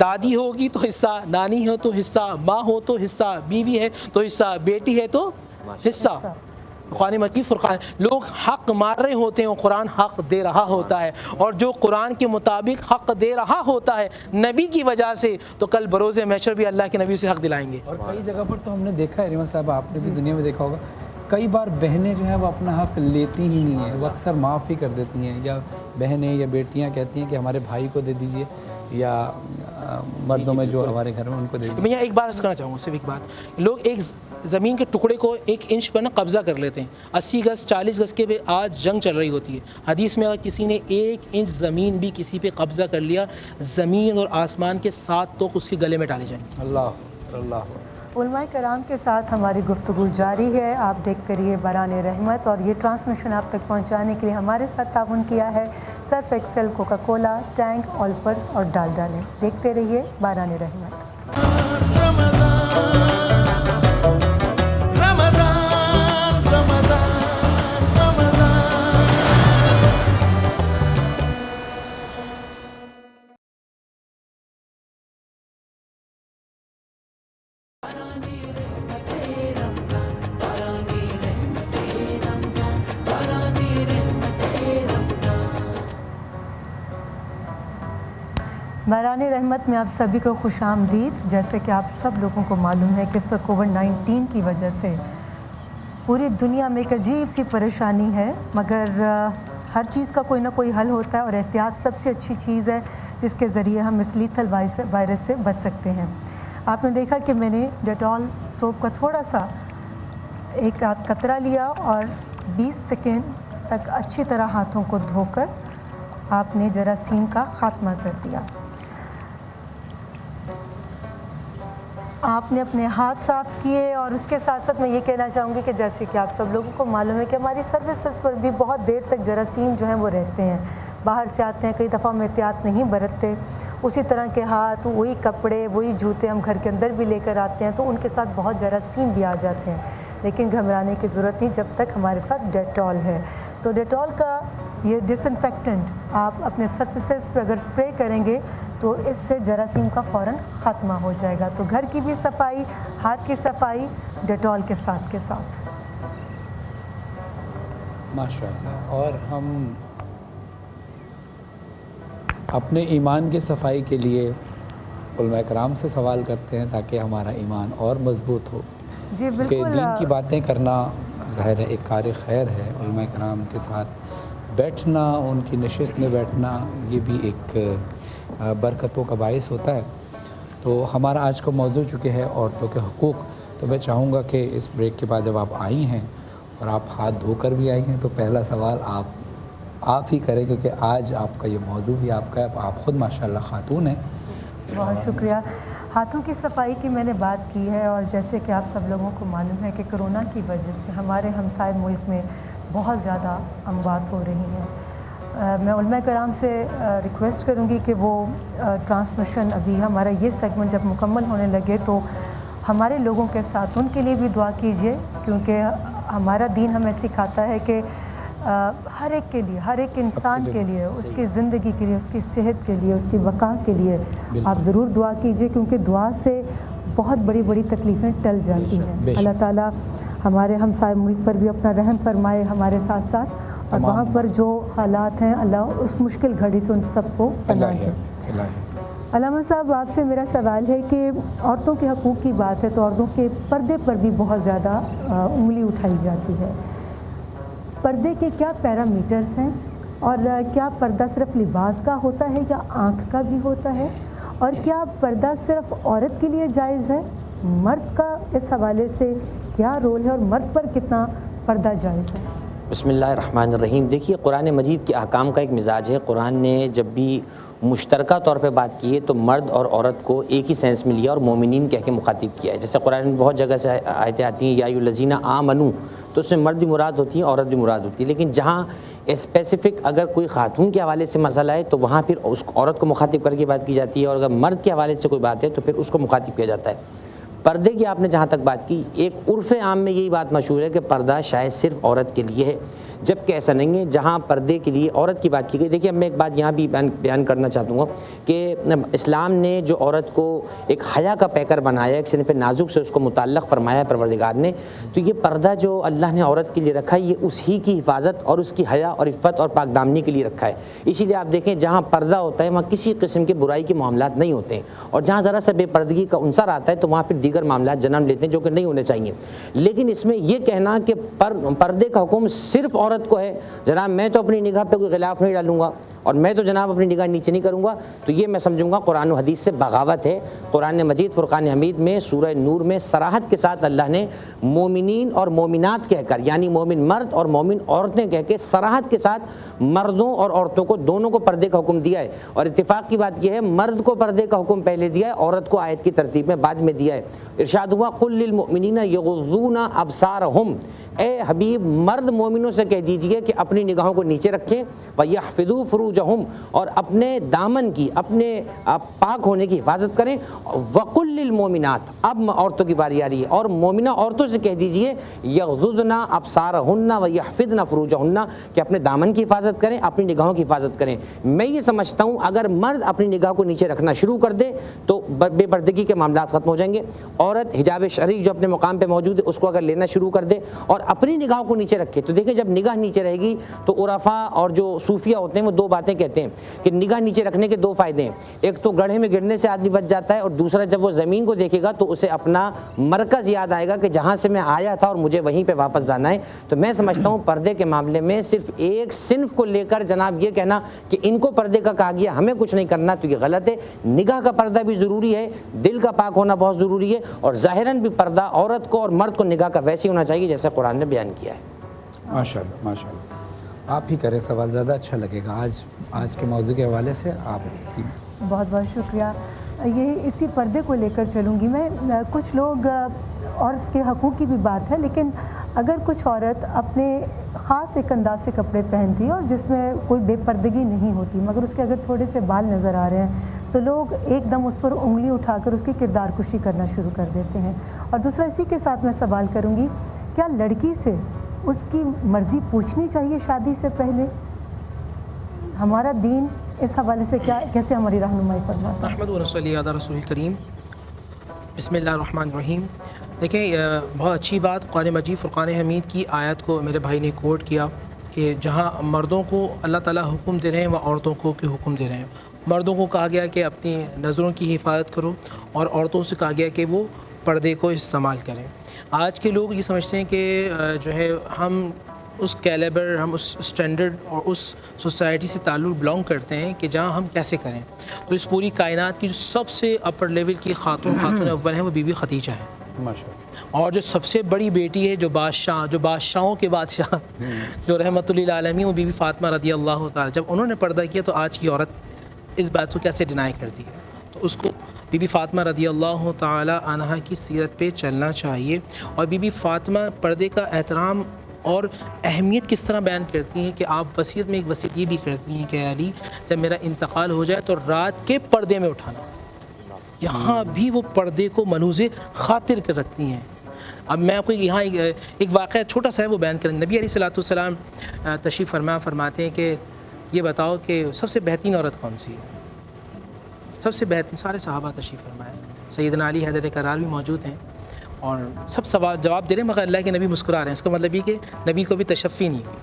دادی ہوگی تو حصہ, نانی ہو تو حصہ, ماں ہو تو حصہ, بیوی ہے تو حصہ, بیٹی ہے تو حصہ. قرآن مجید فرقان, لوگ حق مار رہے ہوتے ہیں, قرآن حق دے رہا ہوتا ہے. اور جو قرآن کے مطابق حق دے رہا ہوتا ہے نبی کی وجہ سے, تو کل بروز محشر بھی اللہ کے نبی سے حق دلائیں گے. اور کئی جگہ پر تو ہم نے دیکھا ہے ریما صاحب, آپ نے بھی دنیا میں دیکھا ہوگا, کئی بار بہنیں جو ہیں وہ اپنا حق لیتی ہی نہیں ہیں, وہ اکثر معاف ہی کر دیتی ہیں, یا بہنیں یا بیٹیاں کہتی ہیں کہ ہمارے بھائی کو دے دیجئے, یا مردوں میں جو ہمارے گھر میں ان کو دے دیجئے. میں یہاں ایک بات عرض کرنا چاہوں گا, صرف ایک بات. لوگ ایک زمین کے ٹکڑے کو 1 انچ پر قبضہ کر لیتے ہیں. 80 گز 40 گز کے پہ آج جنگ چل رہی ہوتی ہے. حدیث میں اگر کسی نے 1 انچ زمین بھی کسی پہ قبضہ کر لیا, زمین اور آسمان کے 7 توق اس کے گلے میں ڈالے جائیں گے. اللہ. علماء کرام کے ساتھ ہماری گفتگو جاری ہے. آپ دیکھتے رہیے باران رحمت, اور یہ ٹرانسمیشن آپ تک پہنچانے کے لیے ہمارے ساتھ تعاون کیا ہے Surf Excel, Coca Cola, Tang, Olpers اور ڈالڈا نے. دیکھتے رہیے باران رحمت. باران رحمت میں آپ سبھی کو خوش آمدید. جیسے کہ آپ سب لوگوں کو معلوم ہے کہ اس پر کووڈ-19 کی وجہ سے پوری دنیا میں ایک عجیب سی پریشانی ہے, مگر ہر چیز کا کوئی نہ کوئی حل ہوتا ہے, اور احتیاط سب سے اچھی چیز ہے جس کے ذریعے ہم اس لیتھل وائرس سے بچ سکتے ہیں. آپ نے دیکھا کہ میں نے ڈیٹول سوپ کا تھوڑا سا 1 آدھ قطرہ لیا, اور 20 سیکنڈ تک اچھی طرح ہاتھوں کو دھو کر آپ نے جراثیم کا خاتمہ کر دیا. آپ نے اپنے ہاتھ صاف کیے, اور اس کے ساتھ ساتھ میں یہ کہنا چاہوں گی کہ جیسے کہ آپ سب لوگوں کو معلوم ہے کہ ہماری سروسز پر بھی بہت دیر تک جراثیم جو ہیں وہ رہتے ہیں. باہر سے آتے ہیں, کئی دفعہ ہم احتیاط نہیں برتتے, اسی طرح کے ہاتھ, وہی کپڑے, وہی جوتے ہم گھر کے اندر بھی لے کر آتے ہیں, تو ان کے ساتھ بہت جراثیم بھی آ جاتے ہیں. لیکن گھبرانے کی ضرورت نہیں جب تک ہمارے ساتھ ڈیٹول ہے. تو ڈیٹول کا یہ ڈس انفیکٹنٹ آپ اپنے سرفیسز پہ اگر سپرے کریں گے تو اس سے جراثیم کا فوراً خاتمہ ہو جائے گا. تو گھر کی بھی صفائی, ہاتھ کی صفائی ڈیٹول کے ساتھ ماشاءاللہ. اور ہم اپنے ایمان کی صفائی کے لیے علماء کرام سے سوال کرتے ہیں تاکہ ہمارا ایمان اور مضبوط ہو. جی کہ بالکل. دین کی باتیں کرنا ظاہر ہے ایک کار خیر ہے, علماء کرام کے ساتھ بیٹھنا, ان کی نشست میں بیٹھنا, یہ بھی ایک برکتوں کا باعث ہوتا ہے. تو ہمارا آج کا موضوع چکے ہے عورتوں کے حقوق. تو میں چاہوں گا کہ اس بریک کے بعد جب آپ آئی ہیں اور آپ ہاتھ دھو کر بھی آئی ہیں تو پہلا سوال آپ ہی کریں, کیونکہ آج آپ کا یہ موضوع بھی آپ کا ہے. آپ خود ماشاءاللہ خاتون ہیں. بہت شکریہ. ہاتھوں کی صفائی کی میں نے بات کی ہے, اور جیسے کہ آپ سب لوگوں کو معلوم ہے کہ کرونا کی وجہ سے ہمارے ہمسائے ملک میں بہت زیادہ اموات ہو رہی ہیں. میں علماء کرام سے ریکویسٹ کروں گی کہ وہ ٹرانسمیشن ابھی ہمارا یہ سیگمنٹ جب مکمل ہونے لگے تو ہمارے لوگوں کے ساتھ ان کے لیے بھی دعا کیجیے, کیونکہ ہمارا دین ہمیں سکھاتا ہے کہ ہر ایک کے لیے, ہر ایک انسان کے لیے, اس کی زندگی کے لیے, اس کی صحت کے لیے, اس کی بقا کے لیے آپ ضرور دعا کیجیے, کیونکہ دعا سے بہت بڑی بڑی تکلیفیں ٹل جاتی ہیں. اللہ تعالیٰ ہمارے ہمسائے ملک پر بھی اپنا رحم فرمائے ہمارے ساتھ ساتھ, اور وہاں پر جو حالات ہیں اللہ اس مشکل گھڑی سے ان سب کو پناہ دے. علامہ صاحب, آپ سے میرا سوال ہے کہ عورتوں کے حقوق کی بات ہے تو عورتوں کے پردے پر بھی بہت زیادہ انگلی اٹھائی جاتی ہے. پردے کے کیا پیرامیٹرز ہیں, اور کیا پردہ صرف لباس کا ہوتا ہے یا آنکھ کا بھی ہوتا ہے, اور کیا پردہ صرف عورت کے لیے جائز ہے, مرد کا اس حوالے سے کیا رول ہے, اور مرد پر کتنا پردہ جائز ہے؟ بسم اللہ الرحمن الرحیم. دیکھیے قرآن مجید کے احکام کا ایک مزاج ہے. قرآن نے جب بھی مشترکہ طور پہ بات کی ہے تو مرد اور عورت کو ایک ہی سینس میں لیا اور مومنین کہہ کے مخاطب کیا ہے. جیسے قرآن میں بہت جگہ سے آیتیں آتی ہیں یا ایھا الذین آمنوا، تو اس میں مرد بھی مراد ہوتی ہے، عورت بھی مراد ہوتی ہے. لیکن جہاں اسپیسیفک اگر کوئی خاتون کے حوالے سے مسئلہ ہے تو وہاں پھر اس عورت کو مخاطب کر کے بات کی جاتی ہے، اور اگر مرد کے حوالے سے کوئی بات ہے تو پھر اس کو مخاطب کیا جاتا ہے. پردے کی آپ نے جہاں تک بات کی، ایک عرف عام میں یہی بات مشہور ہے کہ پردہ شاید صرف عورت کے لیے ہے، جبکہ ایسا نہیں ہے. جہاں پردے کے لیے عورت کی بات کی گئی، دیکھیے میں ایک بات یہاں بھی بیان کرنا چاہتا ہوں کہ اسلام نے جو عورت کو ایک حیا کا پیکر بنایا، ایک صنف نازک سے اس کو متعلق فرمایا ہے پروردگار نے، تو یہ پردہ جو اللہ نے عورت کے لیے رکھا ہے یہ اس ہی کی حفاظت اور اس کی حیا اور عفت اور پاک دامنی کے لیے رکھا ہے. اسی لیے آپ دیکھیں جہاں پردہ ہوتا ہے وہاں کسی قسم کے برائی کے معاملات نہیں ہوتے ہیں، اور جہاں ذرا سا بے پردگی کا عنصر آتا ہے تو وہاں پھر دیگر معاملات جنم لیتے ہیں جو کہ نہیں ہونے چاہیے. لیکن اس میں یہ کہنا کہ پردے کا حکم صرف عورت کو ہے، جناب میں تو اپنی نگاہ پہ کوئی غلاف نہیں ڈالوں گا اور میں تو جناب اپنی نگاہ نیچے نہیں کروں گا، تو یہ میں سمجھوں گا قرآن و حدیث سے بغاوت ہے. قرآن مجید فرقان حمید میں سورہ نور میں صراحت کے ساتھ اللہ نے مومنین اور مومنات کہہ کر، یعنی مومن مرد اور مومن عورتیں کہہ کے صراحت کے ساتھ مردوں اور عورتوں کو دونوں کو پردے کا حکم دیا ہے. اور اتفاق کی بات یہ ہے مرد کو پردے کا حکم پہلے دیا ہے، عورت کو آیت کی ترتیب میں بعد میں دیا ہے. ارشاد ہوا قل للمؤمنین یغضون ابصارہم، اے حبیب مرد مومنوں سے کہہ دیجئے کہ اپنی نگاہوں کو نیچے رکھیں، وَيَحْفِظُوا فُرُوجَهُمْ، اور اپنے دامن کی، اپنے پاک ہونے کی حفاظت کریں. وَقُلْ لِلْمُؤْمِنَاتِ، اب عورتوں کی باری آ رہی ہے، اور مومنہ عورتوں سے کہہ دیجئے یغضضن ابصارہن وَيَحْفِظْنَ فُرُوجَهُنَّ، کہ اپنے دامن کی حفاظت کریں، اپنی نگاہوں کی حفاظت کریں. میں یہ سمجھتا ہوں اگر مرد اپنی نگاہ کو نیچے رکھنا شروع کر دے تو بے پردگی کے معاملات ختم ہو جائیں گے. عورت حجاب شرعی جو اپنے مقام پہ موجود ہے اس کو اگر لینا شروع کر دے اور اپنی نگاہوں کو نیچے رکھے، تو دیکھیں جب نگاہ نیچے رہے گی تو عرفاء اور جو صوفیہ ہوتے ہیں وہ دو باتیں کہتے ہیں کہ نگاہ نیچے رکھنے کے دو فائدے ہیں. ایک تو گڑھے میں گرنے سے آدمی بچ جاتا ہے، اور دوسرا جب وہ زمین کو دیکھے گا تو اسے اپنا مرکز یاد آئے گا کہ جہاں سے میں آیا تھا اور مجھے وہیں پہ واپس جانا ہے. تو میں سمجھتا ہوں پردے کے معاملے میں صرف ایک صنف کو لے کر جناب یہ کہنا کہ ان کو پردے کا کہا گیا ہمیں کچھ نہیں کرنا تو یہ غلط ہے. نگاہ کا پردہ بھی ضروری ہے، دل کا پاک ہونا بہت ضروری ہے، اور ظاہراً بھی پردہ عورت کو اور مرد کو نگاہ کا ویسے ہونا چاہیے جیسے قرآن نے بیان کیا ہے. ماشاءاللہ ماشاءاللہ. آپ ہی کریں سوال، زیادہ اچھا لگے گا آج کے موضوع کے حوالے سے. آپ بہت بہت شکریہ. یہ اسی پردے کو لے کر چلوں گی میں. کچھ لوگ عورت کے حقوق کی بھی بات ہے، لیکن اگر کچھ عورت اپنے خاص ایک انداز سے کپڑے پہنتی ہے اور جس میں کوئی بے پردگی نہیں ہوتی، مگر اس کے اگر تھوڑے سے بال نظر آ رہے ہیں تو لوگ ایک دم اس پر انگلی اٹھا کر اس کی کردار کشی کرنا شروع کر دیتے ہیں. اور دوسرا اسی کے ساتھ میں سوال کروں گی، کیا لڑکی سے اس کی مرضی پوچھنی چاہیے شادی سے پہلے؟ ہمارا دین اس حوالے سے کیسے ہماری رہنمائی فرماتا ہے؟ احمد و رسول علی رسول کریم. بسم اللہ الرحمن الرحیم. دیکھیں بہت اچھی بات قرآن مجید فرقان حمید کی آیت کو میرے بھائی نے کوٹ کیا کہ جہاں مردوں کو اللہ تعالیٰ حکم دے رہے ہیں وہ عورتوں کو بھی حکم دے رہے ہیں. مردوں کو کہا گیا کہ اپنی نظروں کی حفاظت کرو، اور عورتوں سے کہا گیا کہ وہ پردے کو استعمال کریں. آج کے لوگ یہ سمجھتے ہیں کہ جو ہے ہم اس کیلیبر، ہم اس اسٹینڈرڈ اور اس سوسائٹی سے تعلق بلانگ کرتے ہیں کہ جہاں ہم کیسے کریں. تو اس پوری کائنات کی جو سب سے اپر لیول کی خاتون اول ہیں وہ بی بی خدیجہ ہیں. اور جو سب سے بڑی بیٹی ہے جو بادشاہوں کے بادشاہ جو رحمت للعالمین وہ بی بی فاطمہ رضی اللہ تعالیٰ، جب انہوں نے پردہ کیا تو آج کی عورت اس بات کو کیسے ڈینائی کرتی ہے. تو اس کو بی بی فاطمہ رضی اللہ تعالیٰ عنہا کی سیرت پہ چلنا چاہیے. اور بی بی فاطمہ پردے کا احترام اور اہمیت کس طرح بیان کرتی ہیں کہ آپ وصیت میں ایک وصیت یہ بھی کرتی ہیں کہ علی جب میرا انتقال ہو جائے تو رات کے پردے میں اٹھانا. یہاں بھی وہ پردے کو منوز خاطر کر رکھتی ہیں. اب میں آپ کو یہاں ایک واقعہ چھوٹا سا ہے وہ بیان کریں. نبی علیہ السلام تشریف فرماتے ہیں کہ یہ بتاؤ کہ سب سے بہترین عورت کون سی ہے؟ سب سے بہترین سارے صحابہ تشریف فرمائے. سیدنا علی حیدر کرار بھی موجود ہیں اور سب جواب دے رہے ہیں، مگر اللہ کے نبی مسکرا رہے ہیں. اس کا مطلب یہ کہ نبی کو بھی تشفی نہیں ہوئی.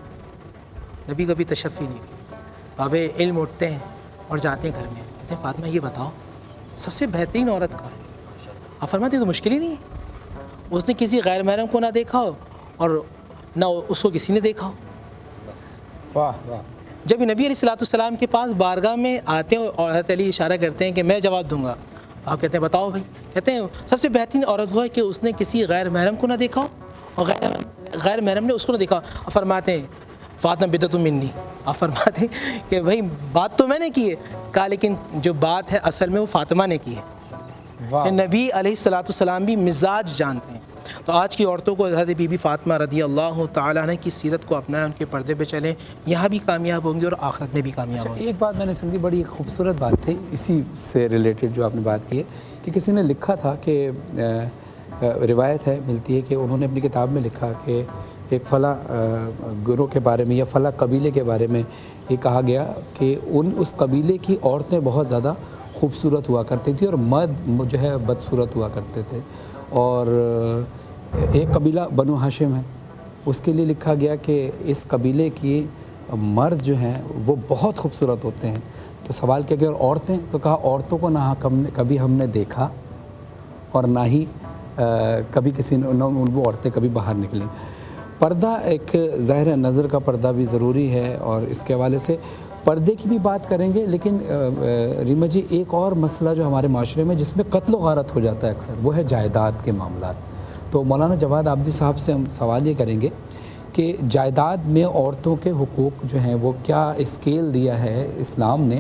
باب علم اٹھتے ہیں اور جاتے ہیں گھر میں، کہتے ہیں فاطمہ یہ بتاؤ سب سے بہترین عورت کون ہے؟ آپ فرماتے تو مشکل ہی نہیں ہے، اس نے کسی غیر محرم کو نہ دیکھا ہو اور نہ اس کو کسی نے دیکھا ہو. واہ واہ. جب نبی علیہ السلام کے پاس بارگاہ میں آتے ہیں اور حضرت علی اشارہ کرتے ہیں کہ میں جواب دوں گا، آپ کہتے ہیں بتاؤ بھائی. کہتے ہیں سب سے بہترین عورت وہ ہے کہ اس نے کسی غیر محرم کو نہ دیکھا ہو اور غیر غیر محرم نے اس کو نہ دیکھا. فرماتے ہیں فاطمہ بدعت منی. آپ فرماتے ہیں کہ بھائی بات تو میں نے کی ہے. کہا لیکن جو بات ہے اصل میں وہ فاطمہ نے کی ہے. نبی علیہ الصلوۃ والسلام بھی مزاج جانتے ہیں. تو آج کی عورتوں کو حضرت بی بی فاطمہ رضی اللہ تعالیٰ عنہ کی سیرت کو اپنائیں, ان کے پردے پہ چلیں, یہاں بھی کامیاب ہوں گے اور آخرت میں بھی کامیاب ہوں گے. ایک بات میں نے سنی, بڑی خوبصورت بات تھی اسی سے ریلیٹڈ جو آپ نے بات کی ہے, کہ کسی نے لکھا تھا کہ روایت ہے, ملتی ہے کہ انہوں نے اپنی کتاب میں لکھا کہ ایک فلاں گروہ کے بارے میں یا فلاں قبیلے کے بارے میں یہ کہا گیا کہ اس قبیلے کی عورتیں بہت زیادہ خوبصورت ہوا کرتی تھی اور مرد جو ہے بدصورت ہوا کرتے تھے. اور ایک قبیلہ بنو ہاشم ہے, اس کے لیے لکھا گیا کہ اس قبیلے کی مرد جو ہیں وہ بہت خوبصورت ہوتے ہیں. تو سوال کیا کہ عورتیں, تو کہا عورتوں کو نہ کبھی ہم نے دیکھا اور نہ ہی کبھی کسی نے وہ عورتیں کبھی باہر نکلیں. پردہ ایک ظاہر نظر کا پردہ بھی ضروری ہے, اور اس کے حوالے سے پردے کی بھی بات کریں گے. لیکن ریما جی ایک اور مسئلہ جو ہمارے معاشرے میں جس میں قتل و غارت ہو جاتا ہے اکثر, وہ ہے جائیداد کے معاملات. تو مولانا جواد عابدی صاحب سے ہم سوال یہ کریں گے کہ جائیداد میں عورتوں کے حقوق جو ہیں وہ کیا اسکیل دیا ہے اسلام نے,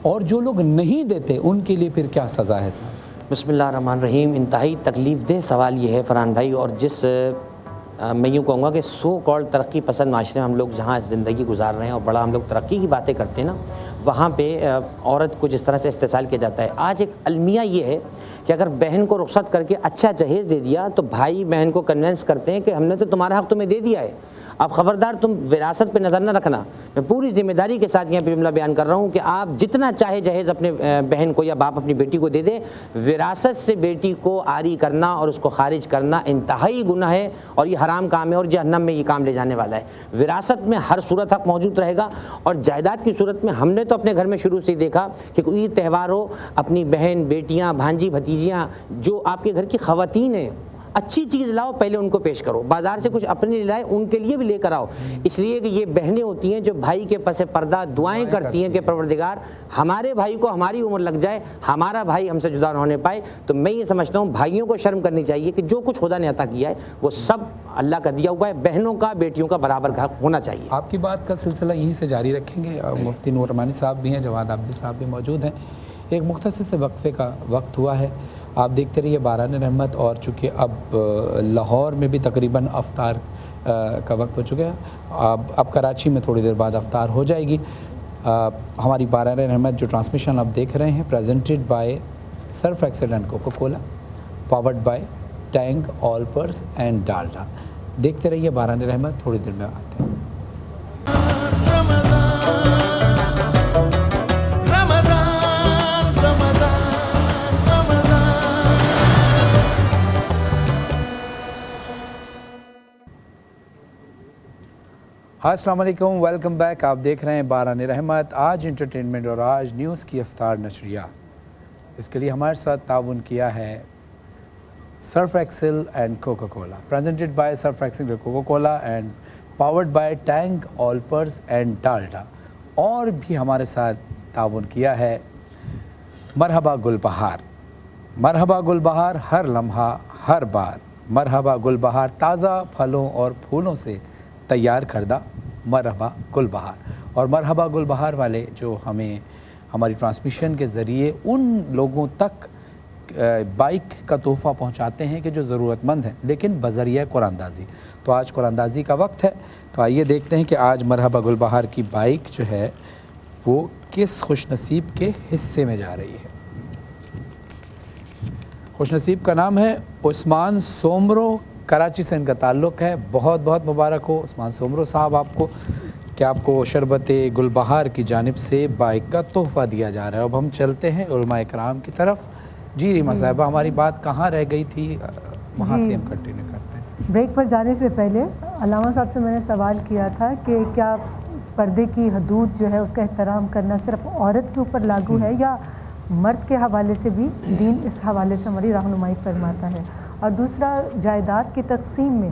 اور جو لوگ نہیں دیتے ان کے لیے پھر کیا سزا ہے اسلام؟ بسم اللہ الرحمن الرحیم. انتہائی تکلیف دہ سوال یہ ہے فرحان بھائی, اور جس میں یوں کہوں گا کہ سو کال ترقی پسند معاشرے میں ہم لوگ جہاں زندگی گزار رہے ہیں اور بڑا ہم لوگ ترقی کی باتیں کرتے ہیں نا, وہاں پہ عورت کو جس طرح سے استحصال کیا جاتا ہے. آج ایک المیہ یہ ہے کہ اگر بہن کو رخصت کر کے اچھا جہیز دے دیا تو بھائی بہن کو کنونس کرتے ہیں کہ ہم نے تو تمہارا حق تمہیں دے دیا ہے, اب خبردار تم وراثت پہ نظر نہ رکھنا. میں پوری ذمہ داری کے ساتھ یہاں پہ جملہ بیان کر رہا ہوں کہ آپ جتنا چاہے جہیز اپنے بہن کو یا باپ اپنی بیٹی کو دے دے, وراثت سے بیٹی کو عاری کرنا اور اس کو خارج کرنا انتہائی گناہ ہے, اور یہ حرام کام ہے, اور جہنم میں یہ کام لے جانے والا ہے. وراثت میں ہر صورت حق موجود رہے گا, اور جائیداد کی صورت میں ہم نے تو اپنے گھر میں شروع سے ہی دیکھا کہ کوئی تہوار ہو, اپنی بہن بیٹیاں بھانجی بھتیجیاں جو آپ کے گھر کی خواتین ہیں, اچھی چیز لاؤ, پہلے ان کو پیش کرو. بازار سے کچھ اپنے لیے لائے ان کے لیے بھی لے کر آؤ, اس لیے کہ یہ بہنیں ہوتی ہیں جو بھائی کے پس پردہ دعائیں کرتی ہیں کہ پروردگار ہمارے بھائی کو ہماری عمر لگ جائے, ہمارا بھائی ہم سے جدا نہ ہونے پائے. تو میں یہ سمجھتا ہوں بھائیوں کو شرم کرنی چاہیے کہ جو کچھ خدا نے عطا کیا ہے وہ سب اللہ کا دیا ہوا ہے, بہنوں کا بیٹیوں کا برابر کا حق ہونا چاہیے. آپ کی بات کا سلسلہ یہیں سے جاری رکھیں گے. مفتی نور رحمانی صاحب بھی ہیں, جواد عابدی صاحب بھی موجود ہیں. ایک مختصر سے وقفے کا وقت ہوا ہے, آپ دیکھتے رہیے باران رحمت. اور چونکہ اب لاہور میں بھی تقریباً افطار کا وقت ہو چکا ہے, اب کراچی میں تھوڑی دیر بعد افطار ہو جائے گی. ہماری باران رحمت جو ٹرانسمیشن آپ دیکھ رہے ہیں presented by Surf Excel and Coca Cola, powered by Tang Olpers and Dalda. دیکھتے رہیے باران رحمت, تھوڑی دیر میں آتے ہیں. السلام علیکم, ویلکم بیک. آپ دیکھ رہے ہیں باران رحمت. آج انٹرٹینمنٹ اور آج نیوز کی افطار نشریہ. اس کے لیے ہمارے ساتھ تعاون کیا ہے Surf Excel and Coca Cola, presented by Surf Excel and Coca Cola and powered by Tang Olpers and Dalda. اور بھی ہمارے ساتھ تعاون کیا ہے مرحبا گل بہار. مرحبا گل بہار ہر لمحہ ہر بار. مرحبا گل بہار تازہ پھلوں اور پھولوں سے تیار کردہ مرحبا گل بہار. اور مرحبا گل بہار والے جو ہمیں ہماری ٹرانسمیشن کے ذریعے ان لوگوں تک بائک کا تحفہ پہنچاتے ہیں کہ جو ضرورت مند ہیں, لیکن بذریعہ قرآن اندازی. تو آج قرآن اندازی کا وقت ہے, تو آئیے دیکھتے ہیں کہ آج مرحبا گل بہار کی بائک جو ہے وہ کس خوش نصیب کے حصے میں جا رہی ہے. خوش نصیب کا نام ہے عثمان سومرو, کراچی سے ان کا تعلق ہے. بہت بہت مبارک ہو عثمان سومرو صاحب آپ کو کہ آپ کو شربت گل بہار کی جانب سے بائک کا تحفہ دیا جا رہا ہے. اب ہم چلتے ہیں علماء کرام کی طرف. جی ریما صاحبہ, ہماری بات کہاں رہ گئی تھی, وہاں سے ہم کنٹینیو کرتے ہیں. بریک پر جانے سے پہلے علامہ صاحب سے میں نے سوال کیا تھا کہ کیا پردے کی حدود جو ہے اس کا احترام کرنا صرف عورت کے اوپر لاگو ہے یا مرد کے حوالے سے بھی دین اس حوالے سے ہماری رہنمائی فرماتا ہے. اور دوسرا, جائیداد کی تقسیم میں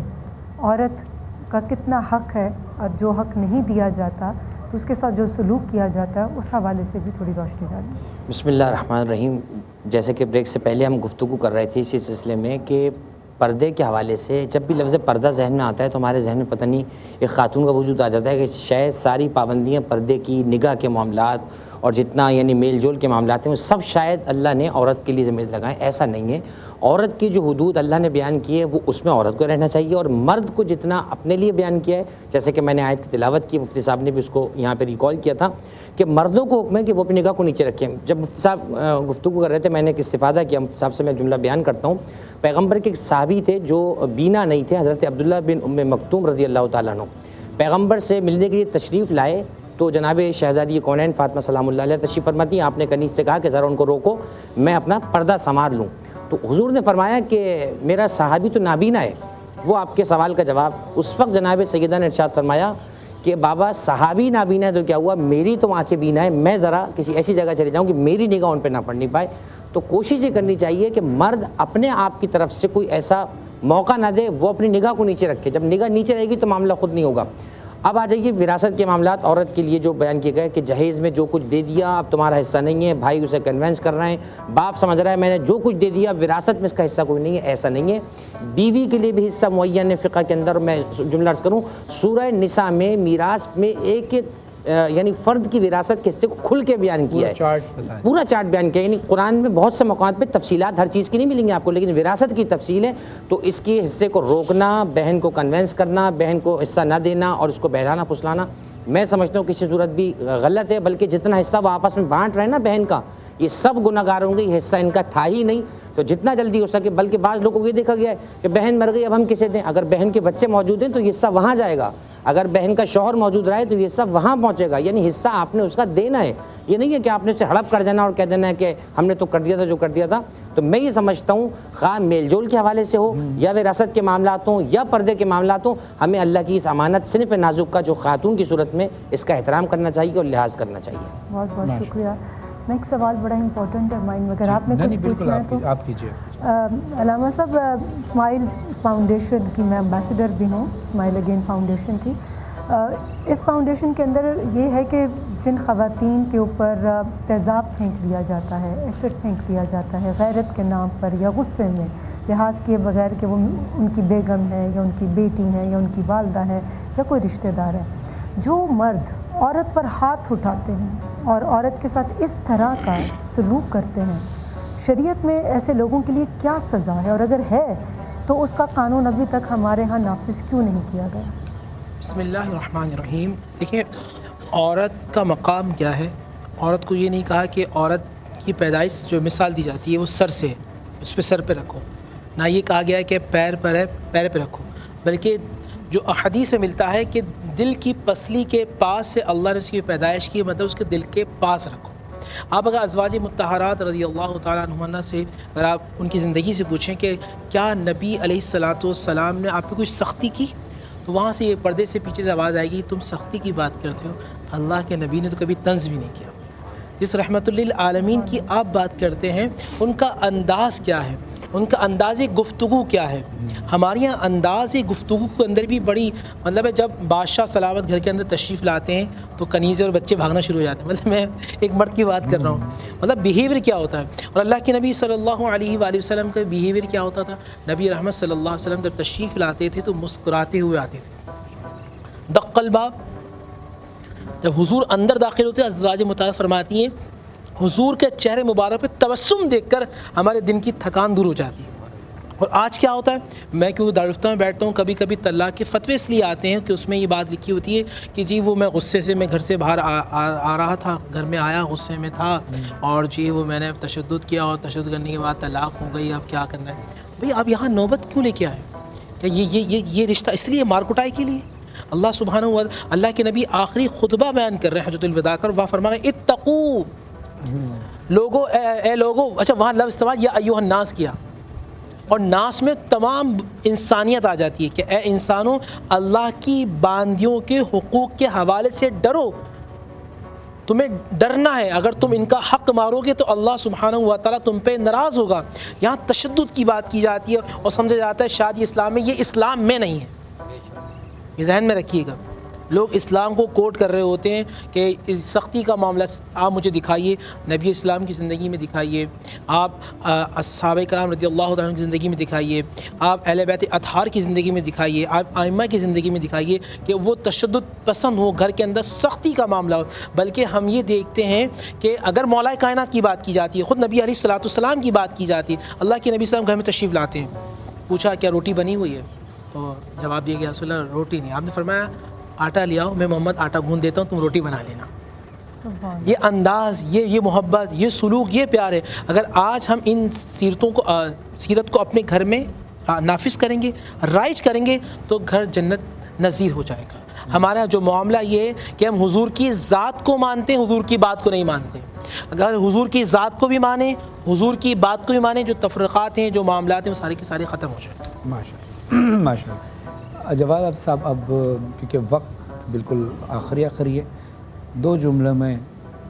عورت کا کتنا حق ہے اور جو حق نہیں دیا جاتا تو اس کے ساتھ جو سلوک کیا جاتا ہے اس حوالے سے بھی تھوڑی روشنی ڈالیں. بسم اللہ الرحمن الرحیم. جیسے کہ بریک سے پہلے ہم گفتگو کر رہے تھے اسی سلسلے میں کہ پردے کے حوالے سے جب بھی لفظ پردہ ذہن میں آتا ہے تو ہمارے ذہن میں پتہ نہیں ایک خاتون کا وجود آ جاتا ہے کہ شاید ساری پابندیاں پردے کی، نگاہ کے معاملات اور جتنا یعنی میل جول کے معاملات ہیں وہ سب شاید اللہ نے عورت کے لیے ذمہ لگائیں. ایسا نہیں ہے. عورت کی جو حدود اللہ نے بیان کی ہے وہ اس میں عورت کو رہنا چاہیے، اور مرد کو جتنا اپنے لیے بیان کیا ہے، جیسے کہ میں نے آیت کی تلاوت کی، مفتی صاحب نے بھی اس کو یہاں پہ ریکال کیا تھا کہ مردوں کو حکم ہے کہ وہ اپنی نگاہ کو نیچے رکھیں. جب مفتی صاحب گفتگو کر رہے تھے میں نے ایک استفادہ کیا مفتی صاحب سے، میں جملہ بیان کرتا ہوں. پیغمبر کے ایک صحابی تھے جو بینا نہیں تھے، حضرت عبداللہ بن ام مکتوم رضی اللہ تعالیٰ عنہ. پیغمبر سے ملنے کے لیے تشریف لائے تو جناب شہزادی کونین فاطمہ سلام اللہ علیہ تشریف فرماتی. آپ نے کنیز سے کہا کہ ذرا ان کو روکو، میں اپنا پردہ سنوار لوں. تو حضور نے فرمایا کہ میرا صحابی تو نابینا ہے. وہ آپ کے سوال کا جواب اس وقت جناب سیدہ نے ارشاد فرمایا کہ بابا صحابی نابینا ہے تو کیا ہوا، میری تو آنکھیں بینا ہے، میں ذرا کسی ایسی جگہ چلے جاؤں کہ میری نگاہ ان پہ نہ پڑ نہیں پائے. تو کوشش یہ کرنی چاہیے کہ مرد اپنے آپ کی طرف سے کوئی ایسا موقع نہ دے، وہ اپنی نگاہ کو نیچے رکھے. جب نگاہ نیچے رہے گی تو معاملہ خود نہیں ہوگا. اب آ جائیے وراثت کے معاملات عورت کے لیے جو بیان کیے گئے کہ جہیز میں جو کچھ دے دیا اب تمہارا حصہ نہیں ہے، بھائی اسے کنونس کر رہے ہیں، باپ سمجھ رہا ہے میں نے جو کچھ دے دیا وراثت میں اس کا حصہ کوئی نہیں ہے. ایسا نہیں ہے. بیوی کے لیے بھی حصہ معین ہے فقہ کے اندر. میں جملہ عرض کروں، سورہ نساء میں میراث میں ایک ایک یعنی فرد کی وراثت کے حصے کو کھل کے بیان کیا ہے، پورا چارٹ بیان کیا ہے. یعنی قرآن میں بہت سے مقامات پہ تفصیلات ہر چیز کی نہیں ملیں گی آپ کو، لیکن وراثت کی تفصیل ہے. تو اس کے حصے کو روکنا، بہن کو کنونس کرنا، بہن کو حصہ نہ دینا اور اس کو بہلانا پھسلانا میں سمجھتا ہوں کسی صورت بھی غلط ہے. بلکہ جتنا حصہ وہ آپس میں بانٹ رہے ہیں نا بہن کا، یہ سب گناہ گار ہوں گے. یہ حصہ ان کا تھا ہی نہیں. تو جتنا جلدی ہو سکے، بلکہ بعض لوگوں کو یہ دیکھا گیا ہے کہ بہن مر گئی اب ہم کسے دیں. اگر بہن کے بچے موجود ہیں تو یہ حصہ وہاں جائے گا. اگر بہن کا شوہر موجود رہے تو یہ حصہ وہاں پہنچے گا. یعنی حصہ آپ نے اس کا دینا ہے. یہ نہیں ہے کہ آپ نے اسے ہڑپ کر جانا اور کہہ دینا ہے کہ ہم نے تو کر دیا تھا جو کر دیا تھا. تو میں یہ سمجھتا ہوں خواہ میل جول کے حوالے سے ہو یا وراثت کے معاملات ہوں یا پردے کے معاملات ہوں، ہمیں اللہ کی اس امانت صنف نازک کا جو خاتون کی صورت میں اس کا احترام کرنا چاہیے اور لحاظ کرنا چاہیے. بہت بہت شکریہ. میں ایک سوال بڑا امپورٹنٹ ہے مائنڈ میں، اگر آپ نے کچھ پوچھنا ہے تو آپ کیجیے. علامہ صاحب، اسمائل فاؤنڈیشن کی میں ایمبیسڈر بھی ہوں، اسمائل اگین فاؤنڈیشن کی. اس فاؤنڈیشن کے اندر یہ ہے کہ جن خواتین کے اوپر تیزاب پھینک دیا جاتا ہے، ایسڈ پھینک دیا جاتا ہے غیرت کے نام پر یا غصے میں، لحاظ کیے بغیر کہ وہ ان کی بیگم ہے یا ان کی بیٹی ہے یا ان کی والدہ ہے یا کوئی رشتہ دار ہے، جو مرد عورت پر ہاتھ اٹھاتے ہیں اور عورت کے ساتھ اس طرح کا سلوک کرتے ہیں، شریعت میں ایسے لوگوں کے لیے کیا سزا ہے، اور اگر ہے تو اس کا قانون ابھی تک ہمارے ہاں نافذ کیوں نہیں کیا گیا؟ بسم اللہ الرحمن الرحیم. دیکھیں عورت کا مقام کیا ہے. عورت کو یہ نہیں کہا کہ عورت کی پیدائش جو مثال دی جاتی ہے وہ سر سے ہے، اس پہ سر پہ رکھو. نہ یہ کہا گیا ہے کہ پیر پر ہے پیر پہ رکھو، بلکہ جو احادیث سے ملتا ہے کہ دل کی پسلی کے پاس سے اللہ نے اس کی پیدائش کی، مطلب اس کے دل کے پاس رکھو. آپ اگر ازواج مطہرات رضی اللہ تعالیٰ عنہن سے اگر آپ ان کی زندگی سے پوچھیں کہ کیا نبی علیہ الصلاۃ والسلام نے آپ پہ کوئی سختی کی، تو وہاں سے یہ پردے سے پیچھے سے آواز آئے گی تم سختی کی بات کرتے ہو، اللہ کے نبی نے تو کبھی طنز بھی نہیں کیا. جس رحمت للعالمین کی آپ بات کرتے ہیں ان کا انداز کیا ہے، ان کا انداز گفتگو کیا ہے. ہمارے یہاں انداز گفتگو کے اندر بھی بڑی مطلب ہے. جب بادشاہ سلامت گھر کے اندر تشریف لاتے ہیں تو کنیزیں اور بچے بھاگنا شروع ہو جاتے ہیں. مطلب میں ایک مرد کی بات کر رہا ہوں، مطلب بیہیویئر کیا ہوتا ہے. اور اللہ کے نبی صلی اللہ علیہ وآلہ وسلم کا بیہیویئر کیا ہوتا تھا. نبی رحمت صلی اللہ علیہ وسلم جب تشریف لاتے تھے تو مسکراتے ہوئے آتے تھے. دق الباب، جب حضور اندر داخل ہوتے ہیں ازواج مطہرات فرماتی ہیں حضور کے چہرے مبارک پہ تبسم دیکھ کر ہمارے دن کی تھکان دور ہو جاتی ہے. اور آج کیا ہوتا ہے، میں کیونکہ دارالفتہ میں بیٹھتا ہوں، کبھی کبھی طلاق کے فتوے اس لیے آتے ہیں کہ اس میں یہ بات لکھی ہوتی ہے کہ جی وہ میں غصے سے میں گھر سے باہر آ رہا تھا، گھر میں آیا غصے میں تھا اور جی وہ میں نے تشدد کیا اور تشدد کرنے کے بعد طلاق ہو گئی، اب کیا کرنا ہے. بھئی آپ یہاں نوبت کیوں لے کے آئے؟ یہ رشتہ اس لیے مار کٹائی کے لیے؟ اللہ سبحانہ و اللہ کے نبی آخری خطبہ بیان کر رہے ہیں حجۃ الوداع کر، وہاں فرما رہے ہیں اتقوا لوگو، اے لوگو. اچھا وہاں لفظ استعمال یا ایھا الناس کیا، اور ناس میں تمام انسانیت آ جاتی ہے کہ اے انسانوں اللہ کی باندیوں کے حقوق کے حوالے سے ڈرو. تمہیں ڈرنا ہے، اگر تم ان کا حق مارو گے تو اللہ سبحانہ و تعالیٰ تم پہ ناراض ہوگا. یہاں تشدد کی بات کی جاتی ہے اور سمجھا جاتا ہے شادی اسلام میں، یہ اسلام میں نہیں ہے. یہ ذہن میں رکھیے گا. لوگ اسلام کو کوٹ کر رہے ہوتے ہیں کہ اس سختی کا معاملہ آپ مجھے دکھائیے، نبی اسلام کی زندگی میں دکھائیے، آپ صحابہ کرام رضی اللہ تعالیٰ عنہ کی زندگی میں دکھائیے، آپ اہل بیت اطہار کی زندگی میں دکھائیے، آپ ائمہ کی زندگی میں دکھائیے کہ وہ تشدد پسند ہو، گھر کے اندر سختی کا معاملہ ہو۔ بلکہ ہم یہ دیکھتے ہیں کہ اگر مولا کائنات کی بات کی جاتی ہے، خود نبی علیہ الصلوۃ والسلام کی بات کی جاتی ہے، اللہ کے نبی صلی اللہ علیہ وسلم گھر میں تشریف لاتے ہیں، پوچھا کیا روٹی بنی ہوئی ہے؟ تو جواب دیا گیا رسول اللہ روٹی نہیں۔ آپ نے فرمایا آٹا لے آؤ، میں محمد آٹا گوندھ دیتا ہوں، تم روٹی بنا لینا۔ یہ انداز، یہ محبت، یہ سلوک، یہ پیار ہے۔ اگر آج ہم ان سیرت کو اپنے گھر میں نافذ کریں گے، رائج کریں گے، تو گھر جنت نظیر ہو جائے گا۔ ہمارا جو معاملہ یہ ہے کہ ہم حضور کی ذات کو مانتے ہیں، حضور کی بات کو نہیں مانتے۔ اگر حضور کی ذات کو بھی مانیں، حضور کی بات کو بھی مانیں، جو تفرقات ہیں، جو معاملات ہیں، وہ سارے کے سارے ختم ہو جائیں۔ ماشاء اللہ۔ جواد صاحب، اب کیونکہ وقت بالکل آخری ہے، 2 جملوں میں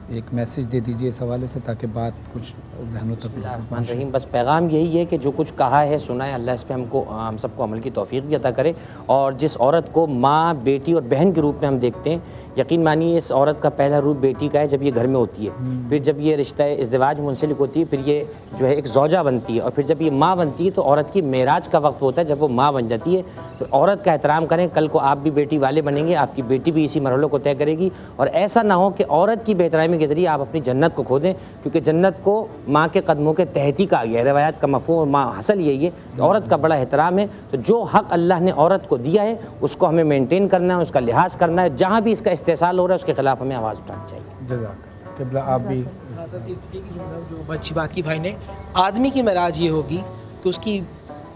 ایک میسیج دے دیجیے اس حوالے سے تاکہ بات کچھ ذہنوں تک۔ بسم اللہ الرحمن الرحیم۔ بس پیغام یہی ہے کہ جو کچھ کہا ہے سنا ہے، اللہ اس پہ ہم سب کو عمل کی توفیق بھی عطا کرے۔ اور جس عورت کو ماں، بیٹی اور بہن کے روپ میں ہم دیکھتے ہیں، یقین مانیے اس عورت کا پہلا روپ بیٹی کا ہے جب یہ گھر میں ہوتی ہے، پھر جب یہ رشتہ ازدواج منسلک ہوتی ہے، پھر یہ جو ہے ایک زوجہ بنتی ہے، اور پھر جب یہ ماں بنتی ہے تو عورت کی معراج کا وقت ہوتا ہے جب وہ ماں بن جاتی ہے۔ تو عورت کا احترام کریں، کل کو آپ بھی بیٹی والے بنیں گے، آپ کی بیٹی بھی اسی مرحلوں کو طے کرے گی، اور ایسا نہ ہو کہ عورت کی بہترامی کے ذریعے آپ اپنی جنت کو کھو دیں، کیونکہ جنت کو ماں کے قدموں کے تحت ہی کہا گیا ہے۔ روایات کا مفہوم اور ماں حاصل یہی ہے کہ عورت کا بڑا احترام ہے۔ تو جو حق اللہ نے عورت کو دیا ہے اس کو ہمیں مینٹین کرنا ہے، اس کا لحاظ کرنا ہے، جہاں بھی اس کا استحصال ہو رہا ہے اس کے خلاف ہمیں آواز اٹھانی چاہیے۔ جزاک قبلہ۔ آپ بھی جو اچھی بات کی بھائی نے، آدمی کی معراج یہ ہوگی کہ اس کی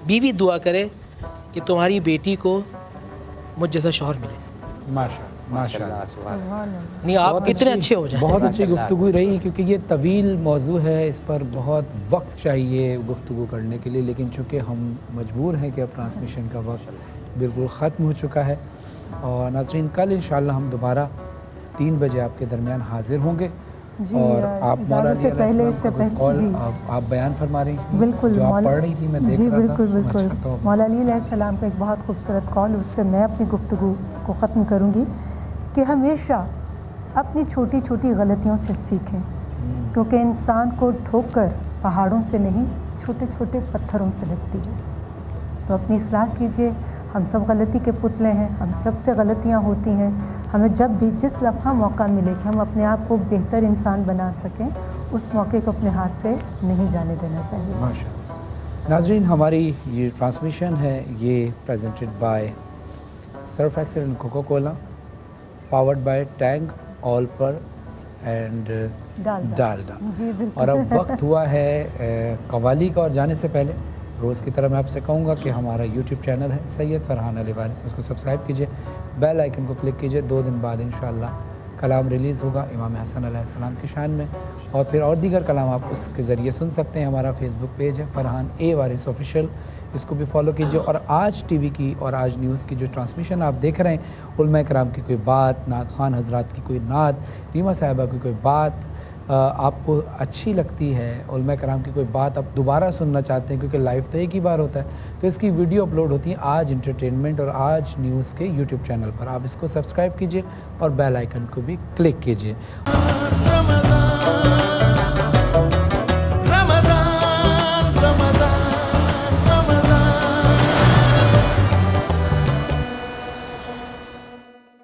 بیوی دعا کرے کہ تمہاری بیٹی کو مجھ جیسا شوہر ملے۔ ماشاء اللہ۔ نہیں آپ اتنے اچھے ہو جائیں۔ بہت اچھی گفتگو رہی، کیونکہ یہ طویل موضوع ہے، اس پر بہت وقت چاہیے گفتگو کرنے کے لیے، لیکن چونکہ ہم مجبور ہیں کہ اب ٹرانسمیشن کا وقت بالکل ختم ہو چکا ہے۔ اور ناظرین، کل انشاءاللہ ہم دوبارہ 3 بجے آپ کے درمیان حاضر ہوں گے۔ اور آپ مولا علی علیہ السلام کا کال آپ بیان فرما رہی تھیں، بالکل جو آپ پڑھ رہی تھی، میں دیکھ رہا تھا۔ بالکل مولا علی علیہ السلام کا ایک بہت خوبصورت کال، اس سے میں اپنی گفتگو کو ختم کروں گی کہ ہمیشہ اپنی چھوٹی چھوٹی غلطیوں سے سیکھیں، کیونکہ انسان کو ٹھوکر پہاڑوں سے نہیں، چھوٹے چھوٹے پتھروں سے لگتی ہے۔ تو اپنی اصلاح کیجیے، ہم سب غلطی کے پتلے ہیں، ہم سب سے غلطیاں ہوتی ہیں۔ ہمیں جب بھی جس لمحہ موقع ملے کہ ہم اپنے آپ کو بہتر انسان بنا سکیں، اس موقع کو اپنے ہاتھ سے نہیں جانے دینا چاہیے۔ ماشاءاللہ۔ ناظرین، ہماری یہ ٹرانسمیشن ہے، یہ presented by Surf Excel and Coca Cola, powered by Tang Olpers and Dalda. اور اب وقت ہوا ہے قوالی کا، اور جانے سے پہلے روز کی طرح میں آپ سے کہوں گا کہ ہمارا یوٹیوب چینل ہے سید فرحان علی وارث، اس کو سبسکرائب کیجئے، بیل آئیکن کو کلک کیجئے۔ 2 دن بعد انشاءاللہ کلام ریلیز ہوگا امام حسن علیہ السلام کی شان میں، اور پھر اور دیگر کلام آپ اس کے ذریعے سن سکتے ہیں۔ ہمارا فیس بک پیج ہے فرحان اے وارث آفیشیل، اس کو بھی فالو کیجئے۔ اور آج ٹی وی کی اور آج نیوز کی جو ٹرانسمیشن آپ دیکھ رہے ہیں، علماء کرام کی کوئی بات، نعت خوان حضرات کی کوئی نعت، ریما صاحبہ کی کوئی بات آپ کو اچھی لگتی ہے، علماء کرام کی کوئی بات آپ دوبارہ سننا چاہتے ہیں، کیونکہ لائیو تو ایک ہی بار ہوتا ہے، تو اس کی ویڈیو اپلوڈ ہوتی ہے آج انٹرٹینمنٹ اور آج نیوز کے یوٹیوب چینل پر۔ آپ اس کو سبسکرائب کیجئے اور بیل آئیکن کو بھی کلک کیجئے۔